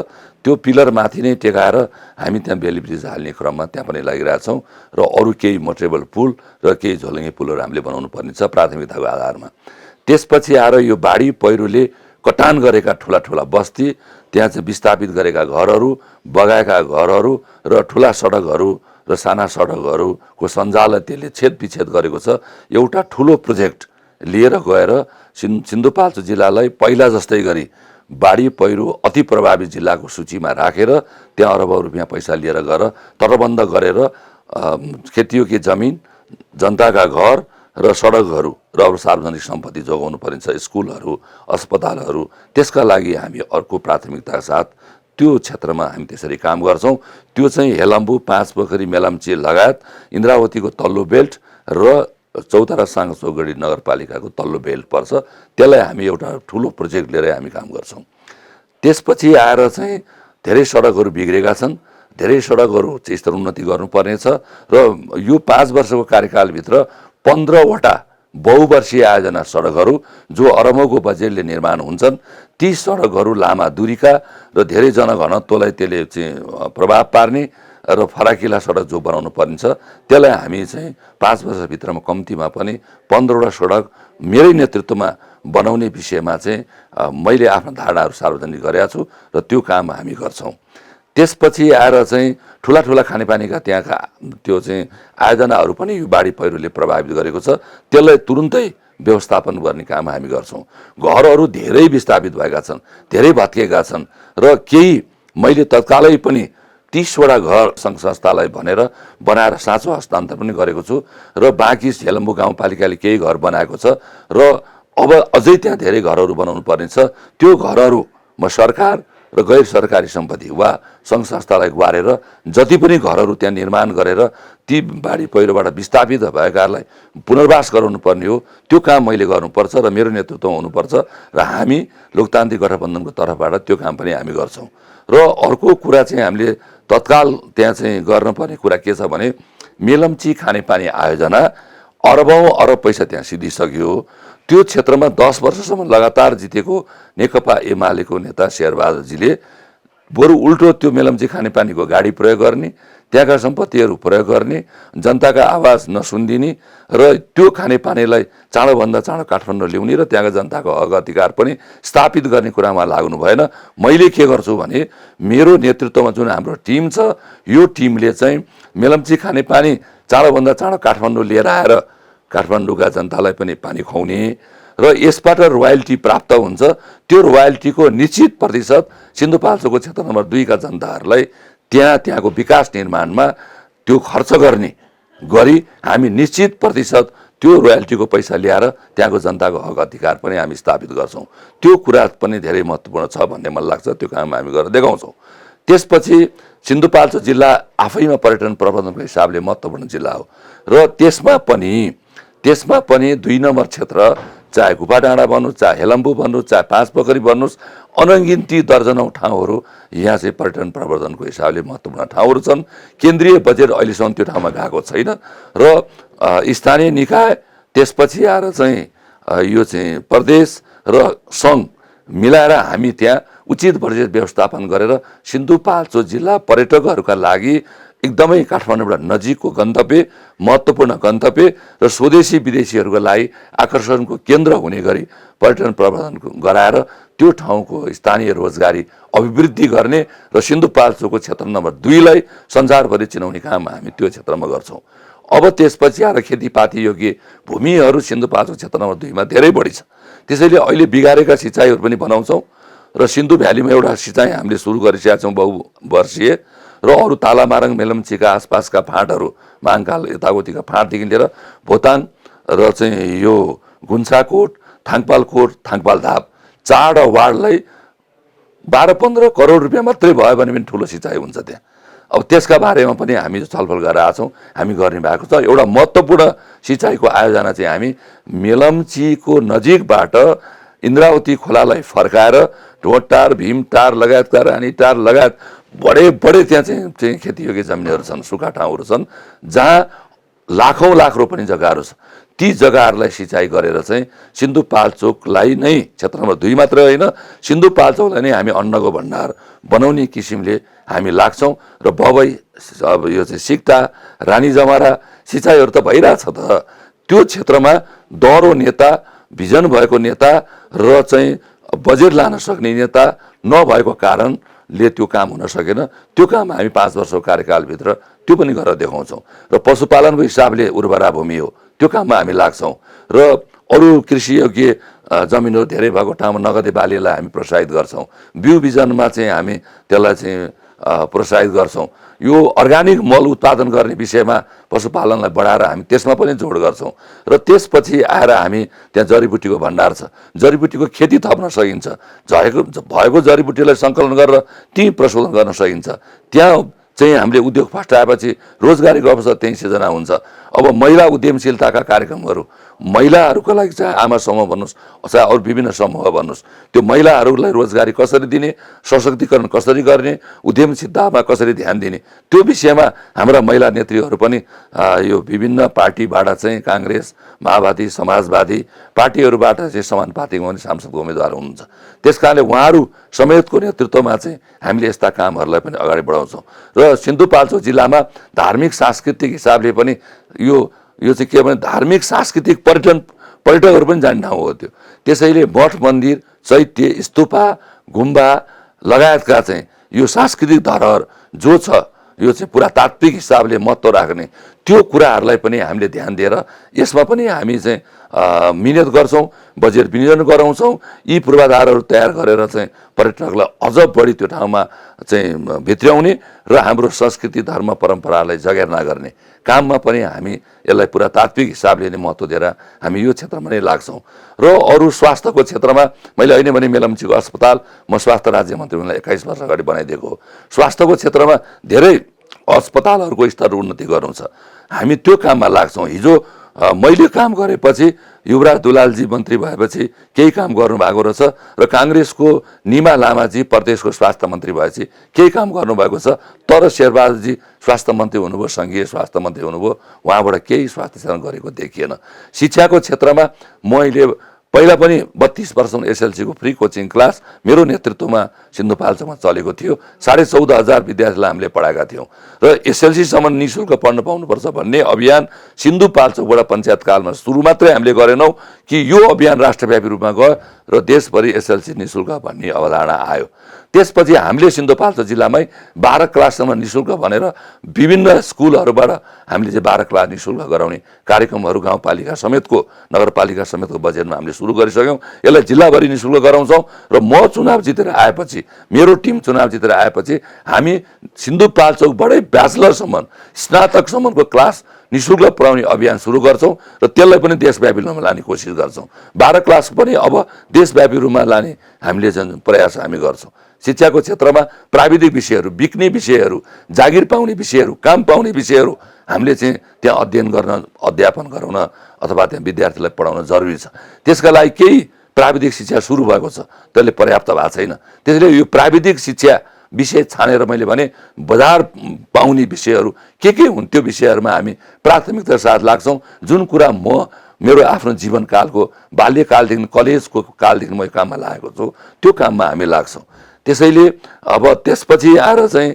त्यो पिलर माथि नै टेकाएर हामी त्यहाँ बेली ब्रिज हाल्ने क्रममा त्यहाँ पनि लागिरहेछौँ। र अरू केही मोटरेबल पुल र केही झोलङ्गे पुलहरू हामीले बनाउनु पर्ने छ प्राथमिकताको आधारमा। त्यसपछि आएर यो बाढी पहिरोले कटान गरेका ठुला ठुला बस्ती, त्यहाँ चाहिँ विस्थापित गरेका घरहरू, बगाएका घरहरू र ठुला सडकहरू र साना सडकहरूको सञ्जाललाई त्यसले छेदविच्छेद गरेको छ। एउटा ठुलो प्रोजेक्ट लिएर गएर सिन्धुपाल्चोक जिल्लालाई पहिला जस्तै गरी बाढी पहिरो अति प्रभावित जिल्लाको सूचीमा राखेर त्यहाँ अरबौँ रुपियाँ पैसा लिएर गएर तटबन्ध गरेर खेतीयोग्य जमिन, जनताका घर र सडकहरू र अरू सार्वजनिक सम्पत्ति जोगाउनु परिन्छ, स्कुलहरू, अस्पतालहरू। त्यसका लागि हामी अर्को प्राथमिकताका साथ त्यो क्षेत्रमा हामी त्यसरी काम गर्छौँ। त्यो चाहिँ हेलम्बु, 5 पोखरी, मेलम्ची लगायत इन्द्रावतीको तल्लो बेल्ट र चौतारा साङचौगढी नगरपालिकाको तल्लो बेल्ट पर्छ। त्यसलाई हामी एउटा ठुलो प्रोजेक्ट लिएर हामी काम गर्छौँ। त्यसपछि आएर चाहिँ धेरै सडकहरू बिग्रेका छन्, धेरै सडकहरू चाहिँ स्तर उन्नति गर्नुपर्नेछ। र यो 5 वर्षको कार्यकालभित्र 15वटा बहुवर्षीय आयोजना सडकहरू जो अरबौँको बजेटले निर्माण हुन्छन्, ती सडकहरू लामा दूरीका र धेरै जनघनत्वलाई त्यसले चाहिँ प्रभाव पार्ने र फराकिला सडक जो बनाउनु पर्ने छ, त्यसलाई हामी चाहिँ 5 वर्षभित्रमा कम्तीमा पनि 15वटा सडक मेरै नेतृत्वमा बनाउने विषयमा चाहिँ मैले आफ्ना धारणाहरू सार्वजनिक गरेका छु र त्यो काम हामी गर्छौँ। त्यसपछि आएर चाहिँ ठुला ठुला खानेपानीका त्यहाँका त्यो चाहिँ आयोजनाहरू पनि यो बाढी पहिरोले प्रभावित गरेको छ, त्यसलाई तुरुन्तै व्यवस्थापन गर्ने काम हामी गर्छौँ। घरहरू धेरै विस्थापित भएका छन्, धेरै भत्केका छन् र केही मैले तत्कालै पनि 30वटा घर सङ्घ संस्थालाई भनेर बनाएर साँचो हस्तान्तरण पनि गरेको छु र बाँकी हेलम्बु गाउँपालिकाले केही घर बनाएको छ र अब अझै त्यहाँ धेरै घरहरू बनाउनु पर्ने छ। त्यो घरहरू म सरकार र गैर सरकारी सम्पत्ति वा सङ्घ संस्थालाई गुहारेर जति पनि घरहरू त्यहाँ निर्माण गरेर ती बाढी पहिरोबाट विस्थापित भएकाहरूलाई पुनर्वास गराउनु पर्ने हो। त्यो काम मैले गर्नुपर्छ र मेरो नेतृत्वमा हुनुपर्छ र हामी लोकतान्त्रिक गठबन्धनको तर्फबाट त्यो काम पनि हामी गर्छौँ। र अर्को कुरा चाहिँ हामीले तत्काल त्यहाँ चाहिँ गर्नुपर्ने कुरा के छ भने मेलम्ची खानेपानी आयोजना अरबौँ अरब पैसा त्यहाँ सिद्धिसक्यो। त्यो क्षेत्रमा 10 वर्षसम्म लगातार जितेको नेकपा एमालेको नेता शेरबहादुरजीले बरु उल्टो त्यो मेलम्ची खानेपानीको गाडी प्रयोग गर्ने, त्यहाँका सम्पत्तिहरू प्रयोग गर्ने, जनताका आवाज नसुनिदिने र त्यो खानेपानीलाई चाँडोभन्दा चाँडो काठमाडौँ ल्याउने र त्यहाँका जनताको हक अधिकार पनि स्थापित गर्ने कुरामा लाग्नु भएन। मैले के गर्छु भने मेरो नेतृत्वमा जुन हाम्रो टिम छ, यो टिमले चाहिँ मेलम्ची खानेपानी चाँडोभन्दा चाँडो काठमाडौँ लिएर आएर काठमाडौँका जनतालाई पनि पानी खुवाउने र यसबाट रोयल्टी प्राप्त हुन्छ। त्यो रोयल्टीको निश्चित प्रतिशत सिन्धुपाल्चोकको क्षेत्र नम्बर 2 का जनताहरूलाई त्यहाँको विकास निर्माणमा त्यो खर्च गर्ने गरी हामी निश्चित प्रतिशत त्यो रोयल्टीको पैसा ल्याएर त्यहाँको जनताको हक अधिकार पनि हामी स्थापित गर्छौँ। त्यो कुरा पनि धेरै महत्त्वपूर्ण छ भन्ने मलाई लाग्छ। त्यो काम हामी गरेर देखाउँछौँ। त्यसपछि सिन्धुपाल्चोक जिल्ला आफैमा पर्यटन प्रबन्धनको हिसाबले महत्त्वपूर्ण जिल्ला हो र त्यसमा पनि 2 नम्बर क्षेत्र चाहे गुफाडाँडा भन्नुहोस्, चाहे हेलम्बु भन्नुहोस्, चाहे 5 पोखरी भन्नुहोस्, अनगिन्ती दर्जनौँ ठाउँहरू यहाँ चाहिँ पर्यटन प्रवर्धनको हिसाबले महत्त्वपूर्ण ठाउँहरू छन्। केन्द्रीय बजेट अहिलेसम्म त्यो ठाउँमा गएको छैन र स्थानीय निकाय त्यसपछि आएर चाहिँ यो चाहिँ प्रदेश र सङ्घ मिलाएर हामी त्यहाँ उचित बजेट व्यवस्थापन गरेर सिन्धुपाल्चोक जिल्ला पर्यटकहरूका लागि एकदमै काठमाडौँबाट नजिकको गन्तव्य, महत्त्वपूर्ण गन्तव्य र स्वदेशी विदेशीहरूको लागि आकर्षणको केन्द्र हुने गरी पर्यटन प्रबन्धन गराएर त्यो ठाउँको स्थानीय रोजगारी अभिवृद्धि गर्ने र सिन्धुपाल्चोकको क्षेत्र नम्बर 2 लाई संसारभरि चिनाउने काम हामी त्यो क्षेत्रमा गर्छौँ। अब त्यसपछि आएर खेतीपाती योग्य भूमिहरू सिन्धुपाल्चोक क्षेत्र नम्बर 2 मा धेरै बढी छ। त्यसैले अहिले बिगारेका सिँचाइहरू पनि बनाउँछौँ र सिन्धु भ्यालीमा एउटा सिँचाइ हामीले सुरु गरिसकेका छौँ बहुवर्षीय, र अरू तालामारङ मेलम्चीका आसपासका फाँटहरू, माङकाल यताउतिका फाँटदेखि लिएर भोताङ र चाहिँ यो गुन्साकोट, थाङपालकोट, थाङपालधाप 4 वार्डलाई 12-15 करोड रुपियाँ मात्रै भयो भने पनि ठुलो सिँचाइ हुन्छ त्यहाँ। अब त्यसका बारेमा पनि हामी छलफल गरेर छौँ, हामी गर्ने भएको छ। एउटा महत्त्वपूर्ण सिँचाइको आयोजना चाहिँ हामी मेलम्चीको नजिकबाट इन्द्रावती खोलालाई फर्काएर ढोटार, भीमटार लगायतका रानीटार लगायत बडे त्यहाँ चाहिँ खेतीयोग्य जमिनहरू छन्, सुक्खा ठाउँहरू छन् जहाँ लाखौँ लाख रोपनी जग्गाहरू छ। ती जग्गाहरूलाई सिँचाइ गरेर चाहिँ सिन्धुपाल्चोकलाई नै क्षेत्र नम्बर 2 मात्र होइन, सिन्धुपाल्चोकलाई नै हामी अन्नको भण्डार बनाउने किसिमले हामी लाग्छौँ। र बबई, अब यो चाहिँ सिक्टा, रानी जमारा सिँचाइहरू त भइरहेछ त। त्यो क्षेत्रमा दह्रो नेता, भिजन भएको नेता र चाहिँ बजेट लान सक्ने नेता नभएको कारणले त्यो काम हुन सकेन। त्यो काम हामी 5 वर्षको कार्यकालभित्र त्यो पनि गरेर देखाउँछौँ। र पशुपालनको हिसाबले उर्वरा भूमि हो, त्यो काममा हामी लाग्छौँ। र अरू कृषियोग्य जमिनहरू धेरै भएको ठाउँमा नगदे बालीलाई हामी प्रोत्साहित गर्छौँ। बिउ बिजनमा चाहिँ हामी त्यसलाई चाहिँ प्रोत्साहित गर्छौँ। यो अर्ग्यानिक मल उत्पादन गर्ने विषयमा पशुपालनलाई बढाएर हामी त्यसमा पनि जोड गर्छौँ। र त्यसपछि आएर हामी त्यहाँ जडीबुटीको भण्डार छ, जडीबुटीको खेती थप्न सकिन्छ। भएको जडीबुटीलाई सङ्कलन गरेर ती प्रशोधन गर्न सकिन्छ। त्यहाँ चाहिँ हामीले उद्योग फस्टाएपछि रोजगारीको अवसर त्यहीँ सिर्जना हुन्छ। अब महिला उद्यमशीलताका कार्यक्रमहरू, महिलाहरूको लागि चाहे आमा समूह भन्नुहोस्, चाहे अरू विभिन्न समूह भन्नुहोस्, त्यो महिलाहरूलाई रोजगारी कसरी दिने, सशक्तिकरण कसरी गर्ने, उद्यमशीलतामा कसरी ध्यान दिने, त्यो विषयमा हाम्रा महिला नेत्रीहरू पनि यो विभिन्न पार्टीबाट चाहिँ काङ्ग्रेस, माओवादी, समाजवादी पार्टीहरूबाट चाहिँ समानुपातिकमा पनि सांसदको उम्मेदवार हुनुहुन्छ। त्यस कारणले उहाँहरू समेतको नेतृत्वमा चाहिँ हामीले यस्ता कामहरूलाई पनि अगाडि बढाउँछौँ। र सिन्धुपाल्चोक जिल्लामा धार्मिक सांस्कृतिक हिसाबले पनि यो चाहिँ के भने धार्मिक सांस्कृतिक पर्यटकहरू पनि जाने ठाउँ हो त्यो। त्यसैले मठ मन्दिर, चैत्य, स्तूपा, गुम्बा लगायतका चाहिँ यो सांस्कृतिक धरोहर जो छ, यो चाहिँ पुरा तात्विक हिसाबले महत्त्व राख्ने त्यो कुराहरूलाई पनि हामीले ध्यान दिएर यसमा पनि हामी चाहिँ मिहिनेत गर्छौँ, बजेट विनियोजन गराउँछौँ। यी पूर्वाधारहरू तयार गरेर चाहिँ पर्यटकलाई अझ बढी त्यो ठाउँमा चाहिँ भित्र्याउने र हाम्रो संस्कृति, धर्म, परम्परालाई जगेर्ना गर्ने काममा पनि हामी यसलाई पुरा तात्विक हिसाबले नै महत्त्व दिएर हामी यो क्षेत्रमा नै लाग्छौँ। र अरू स्वास्थ्यको क्षेत्रमा मैले अहिले भने मेलम्चीको अस्पताल म स्वास्थ्य राज्य मन्त्रीलाई 21 वर्ष अगाडि बनाइदिएको हो। स्वास्थ्यको क्षेत्रमा धेरै अस्पतालहरूको स्तर उन्नति गर्नु छ, हामी त्यो काममा लाग्छौँ। हिजो मैले काम गरेपछि युवराज दुलालजी मन्त्री भएपछि केही काम गर्नुभएको रहेछ र काङ्ग्रेसको निमा लामाजी प्रदेशको स्वास्थ्य मन्त्री भएपछि केही काम गर्नुभएको छ। तर शेरबहादुरजी स्वास्थ्य मन्त्री हुनुभयो, सङ्घीय स्वास्थ्य मन्त्री हुनुभयो, उहाँबाट केही स्वास्थ्य सेवा गरेको देखिएन। शिक्षाको क्षेत्रमा मैले पहिला पनि 32 वर्षसम्म एसएलसीको फ्री कोचिङ क्लास मेरो नेतृत्वमा सिन्धुपाल्चोकमा चलेको थियो। 14,500 विद्यार्थीलाई हामीले पढाएका थियौँ र एसएलसीसम्म निःशुल्क पढ्न पाउनुपर्छ भन्ने अभियान सिन्धुपाल्चोकबाट पञ्चायतकालमा सुरु मात्रै हामीले गरेनौँ कि यो अभियान राष्ट्रव्यापी रूपमा गयो र देशभरि एसएलसी निःशुल्क भन्ने अवधारणा आयो। त्यसपछि हामीले सिन्धुपाल्चोक जिल्लामै 12 क्लाससम्म निःशुल्क भनेर विभिन्न स्कुलहरूबाट हामीले चाहिँ 12 क्लास निःशुल्क गराउने कार्यक्रमहरू गाउँपालिका समेतको, नगरपालिका समेतको बजेटमा हामीले सुरु गरिसक्यौँ। यसलाई जिल्लाभरि निःशुल्क गराउँछौँ र म चुनाव जितेर आएपछि, मेरो टिम चुनाव जितेर आएपछि हामी सिन्धुपाल्चोकबाटै ब्याचलरसम्म, स्नातकसम्मको क्लास निःशुल्क पढाउने अभियान सुरु गर्छौँ र त्यसलाई पनि देशव्यापी रूपमा लाने कोसिस गर्छौँ। 12 क्लास पनि अब देशव्यापी रूपमा लाने हामीले प्रयास हामी गर्छौँ। शिक्षाको क्षेत्रमा प्राविधिक विषयहरू, बिक्ने विषयहरू, जागिर पाउने विषयहरू, काम पाउने विषयहरू हामीले चाहिँ त्यहाँ अध्ययन गर्न, अध्यापन गराउन अथवा त्यहाँ विद्यार्थीलाई पढाउन जरुरी छ। त्यसका लागि केही प्राविधिक शिक्षा सुरु भएको छ, त्यसले पर्याप्त भएको छैन। त्यसैले यो प्राविधिक शिक्षा विषय छानेर मैले भने बजार पाउने विषयहरू के हुन् त्यो विषयहरूमा हामी प्राथमिकताका साथ लाग्छौँ। जुन कुरा म मेरो आफ्नो जीवनकालको बाल्यकालदेखि कलेजको कालदेखि म यो काममा लागेको छु त्यो काममा हामी लाग्छौँ। त्यसैले अब त्यसपछि आएर चाहिँ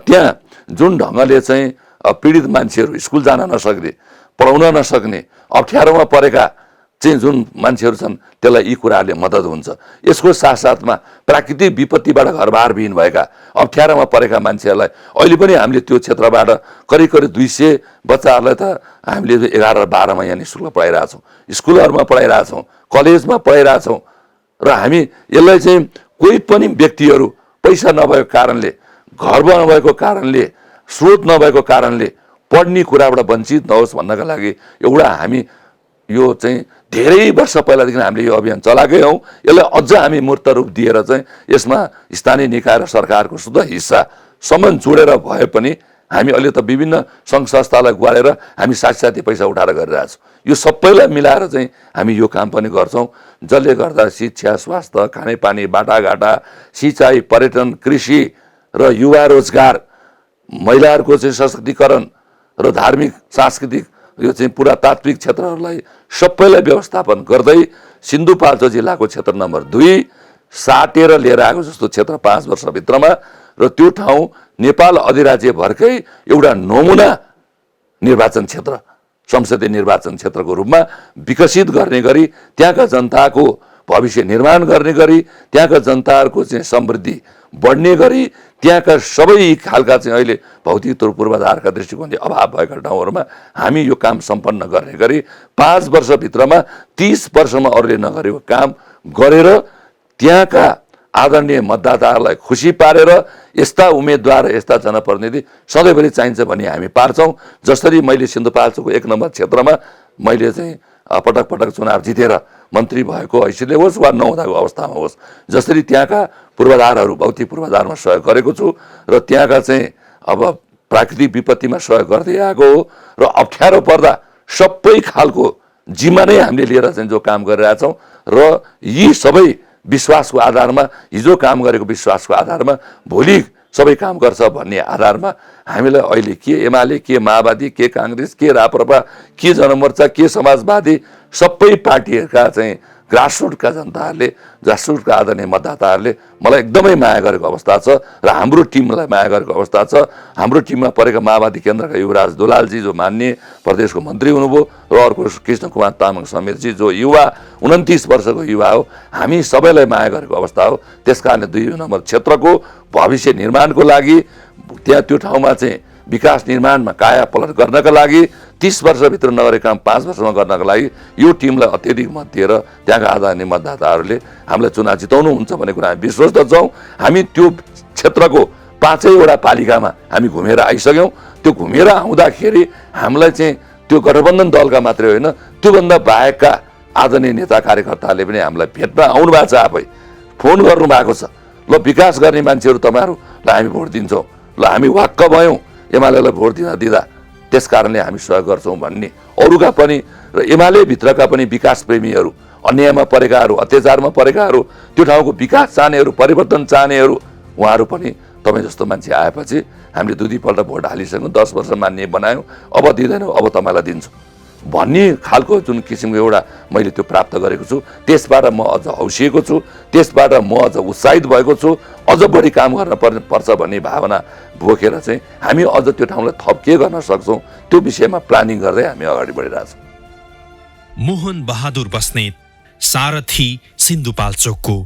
त्यहाँ जुन ढङ्गले चाहिँ पीडित मान्छेहरू स्कुल जान नसक्ने, पढाउन नसक्ने, अप्ठ्यारोमा परेका चाहिँ जुन मान्छेहरू छन् त्यसलाई यी कुराहरूले मद्दत हुन्छ। यसको साथसाथमा प्राकृतिक विपत्तिबाट घरबार विहीन भएका अप्ठ्यारोमा परेका मान्छेहरूलाई अहिले पनि हामीले त्यो क्षेत्रबाट करिब करिब 200 बच्चाहरूलाई त हामीले 11 र 12मा यहाँ निःशुल्क पढाइरहेछौँ, स्कुलहरूमा पढाइरहेछौँ, कलेजमा पढाइरहेछौँ। र हामी यसलाई चाहिँ कोही पनि व्यक्तिहरू पैसा नभएको कारणले, घर नभएको कारणले, स्रोत नभएको कारणले पढ्ने कुराबाट वञ्चित नहोस् भन्नका लागि एउटा हामी यो चाहिँ धेरै वर्ष पहिलादेखि हामीले यो अभियान चलाएकै हौँ। यसलाई अझ हामी मूर्त रूप दिएर चाहिँ यसमा स्थानीय निकाय र सरकारको शुद्ध हिस्सा सम्बन्ध जोडेर भए पनि हामी अहिले त विभिन्न सङ्घ संस्थालाई गुहालेर हामी साथी पैसा उठाएर गरिरहेछौँ। यो सबैलाई मिलाएर चाहिँ हामी यो काम पनि गर्छौँ, जसले गर्दा शिक्षा, स्वास्थ्य, खानेपानी, बाटाघाटा, सिँचाइ, पर्यटन, कृषि र युवा रोजगार, महिलाहरूको चाहिँ सशक्तिकरण र धार्मिक सांस्कृतिक यो चाहिँ पुरातात्विक क्षेत्रहरूलाई सबैलाई व्यवस्थापन गर्दै सिन्धुपाल्चोक जिल्लाको क्षेत्र नम्बर 2 साटेर लिएर आएको जस्तो क्षेत्र 5 वर्षभित्रमा र त्यो ठाउँ नेपाल अधिराज्यभरकै एउटा नमुना निर्वाचन क्षेत्र, संसदीय निर्वाचन क्षेत्रको रूपमा विकसित गर्ने गरी त्यहाँका जनताको भविष्य निर्माण गर्ने गरी त्यहाँका जनताहरूको चाहिँ समृद्धि बढ्ने गरी त्यहाँका सबै खालका चाहिँ अहिले भौतिक पूर्वाधारका दृष्टिकोणले अभाव भएका ठाउँहरूमा हामी यो काम सम्पन्न गर्ने गरी 5 वर्षभित्रमा 30 वर्षमा अरूले नगरेको काम गरेर त्यहाँका आदरणीय मतदाताहरूलाई खुसी पारेर यस्ता उम्मेदवार, यस्ता जनप्रतिनिधि सधैँभरि चाहिन्छ भने हामी पार्छौँ। जसरी मैले सिन्धुपाल्चोकको 1 नम्बर क्षेत्रमा मैले चाहिँ पटक पटक चुनाव जितेर मन्त्री भएको हैसियतले होस् वा नहुँदाको अवस्थामा होस्, जसरी त्यहाँका पूर्वाधारहरू, भौतिक पूर्वाधारमा सहयोग गरेको छु र त्यहाँका चाहिँ अब प्राकृतिक विपत्तिमा सहयोग गर्दै आएको हो र अप्ठ्यारो पर्दा सबै खालको जिम्मा नै हामीले लिएर चाहिँ जो काम गरिरहेछौँ र यी सबै विश्वासको आधारमा, हिजो काम गरेको विश्वासको आधारमा भोलि सबै काम गर्छ भन्ने आधारमा हामीलाई अहिले के एमाले, के माओवादी, के काङ्ग्रेस, के राप्रपा, के जनमोर्चा, के समाजवादी सबै पार्टीहरूका चाहिँ ग्रासरुटका जनताहरूले, ग्रासरुटका आदरणीय मतदाताहरूले मलाई एकदमै माया गरेको अवस्था छ र हाम्रो टिमलाई माया गरेको अवस्था छ। हाम्रो टिममा परेका माओवादी केन्द्रका युवराज दुलालजी जो माननीय प्रदेशको मन्त्री हुनुभयो र अर्को कृष्ण कुमार तामाङ समेतजी जो युवा 29 वर्षको युवा हो, हामी सबैलाई माया गरेको अवस्था हो। त्यसकारणले 2 नम्बर क्षेत्रको भविष्य निर्माणको लागि त्यहाँ त्यो ठाउँमा चाहिँ विकास निर्माणमा काया पलट गर्नका लागि 30 वर्षभित्र नगरेको काम 5 वर्षमा गर्नका लागि यो टिमलाई अत्यधिक मत दिएर त्यहाँका आदरणीय मतदाताहरूले हामीलाई चुनाव जिताउनुहुन्छ भन्ने कुरा हामी विश्वस्त छौँ। हामी त्यो क्षेत्रको 5वटा पालिकामा हामी घुमेर आइसक्यौँ। त्यो घुमेर आउँदाखेरि हामीलाई चाहिँ त्यो गठबन्धन दलका मात्रै होइन, त्योभन्दा बाहेकका आदरणीय नेता कार्यकर्ताहरूले पनि हामीलाई भेट्न आउनु भएको छ, आफै फोन गर्नु भएको छ, ल विकास गर्ने मान्छेहरू तपाईँहरूलाई हामी भोट दिन्छौँ, ल हामी वाक्क भयौँ एमालेलाई भोट दिँदा त्यस कारणले हामी सहयोग गर्छौँ भन्ने अरूका पनि र एमाले भित्रका पनि विकास प्रेमीहरू, अन्यायमा परेकाहरू, अत्याचारमा परेकाहरू, त्यो ठाउँको विकास चाहनेहरू, परिवर्तन चाहनेहरू, उहाँहरू पनि तपाईँ जस्तो मान्छे आएपछि हामीले 2 पल्ट भोट हालिसक्यौँ, 10 वर्ष मान्ने बनायौँ, अब दिँदैनौँ, अब तपाईँलाई दिन्छु भन्ने खालको जुन किसिमको एउटा मैले त्यो प्राप्त गरेको छु, त्यसबाट म अझ हौसिएको छु, त्यसबाट म अझ उत्साहित भएको छु, अझ बढी काम गर्न पर्छ भन्ने भावना बोकेर चाहिँ हामी अझ त्यो ठाउँलाई थप के गर्न सक्छौँ त्यो विषयमा प्लानिङ गर्दै हामी अगाडि बढिरहेछौँ। मोहन बहादुर बस्नेत, सारथी, सिन्धुपाल्चोकको।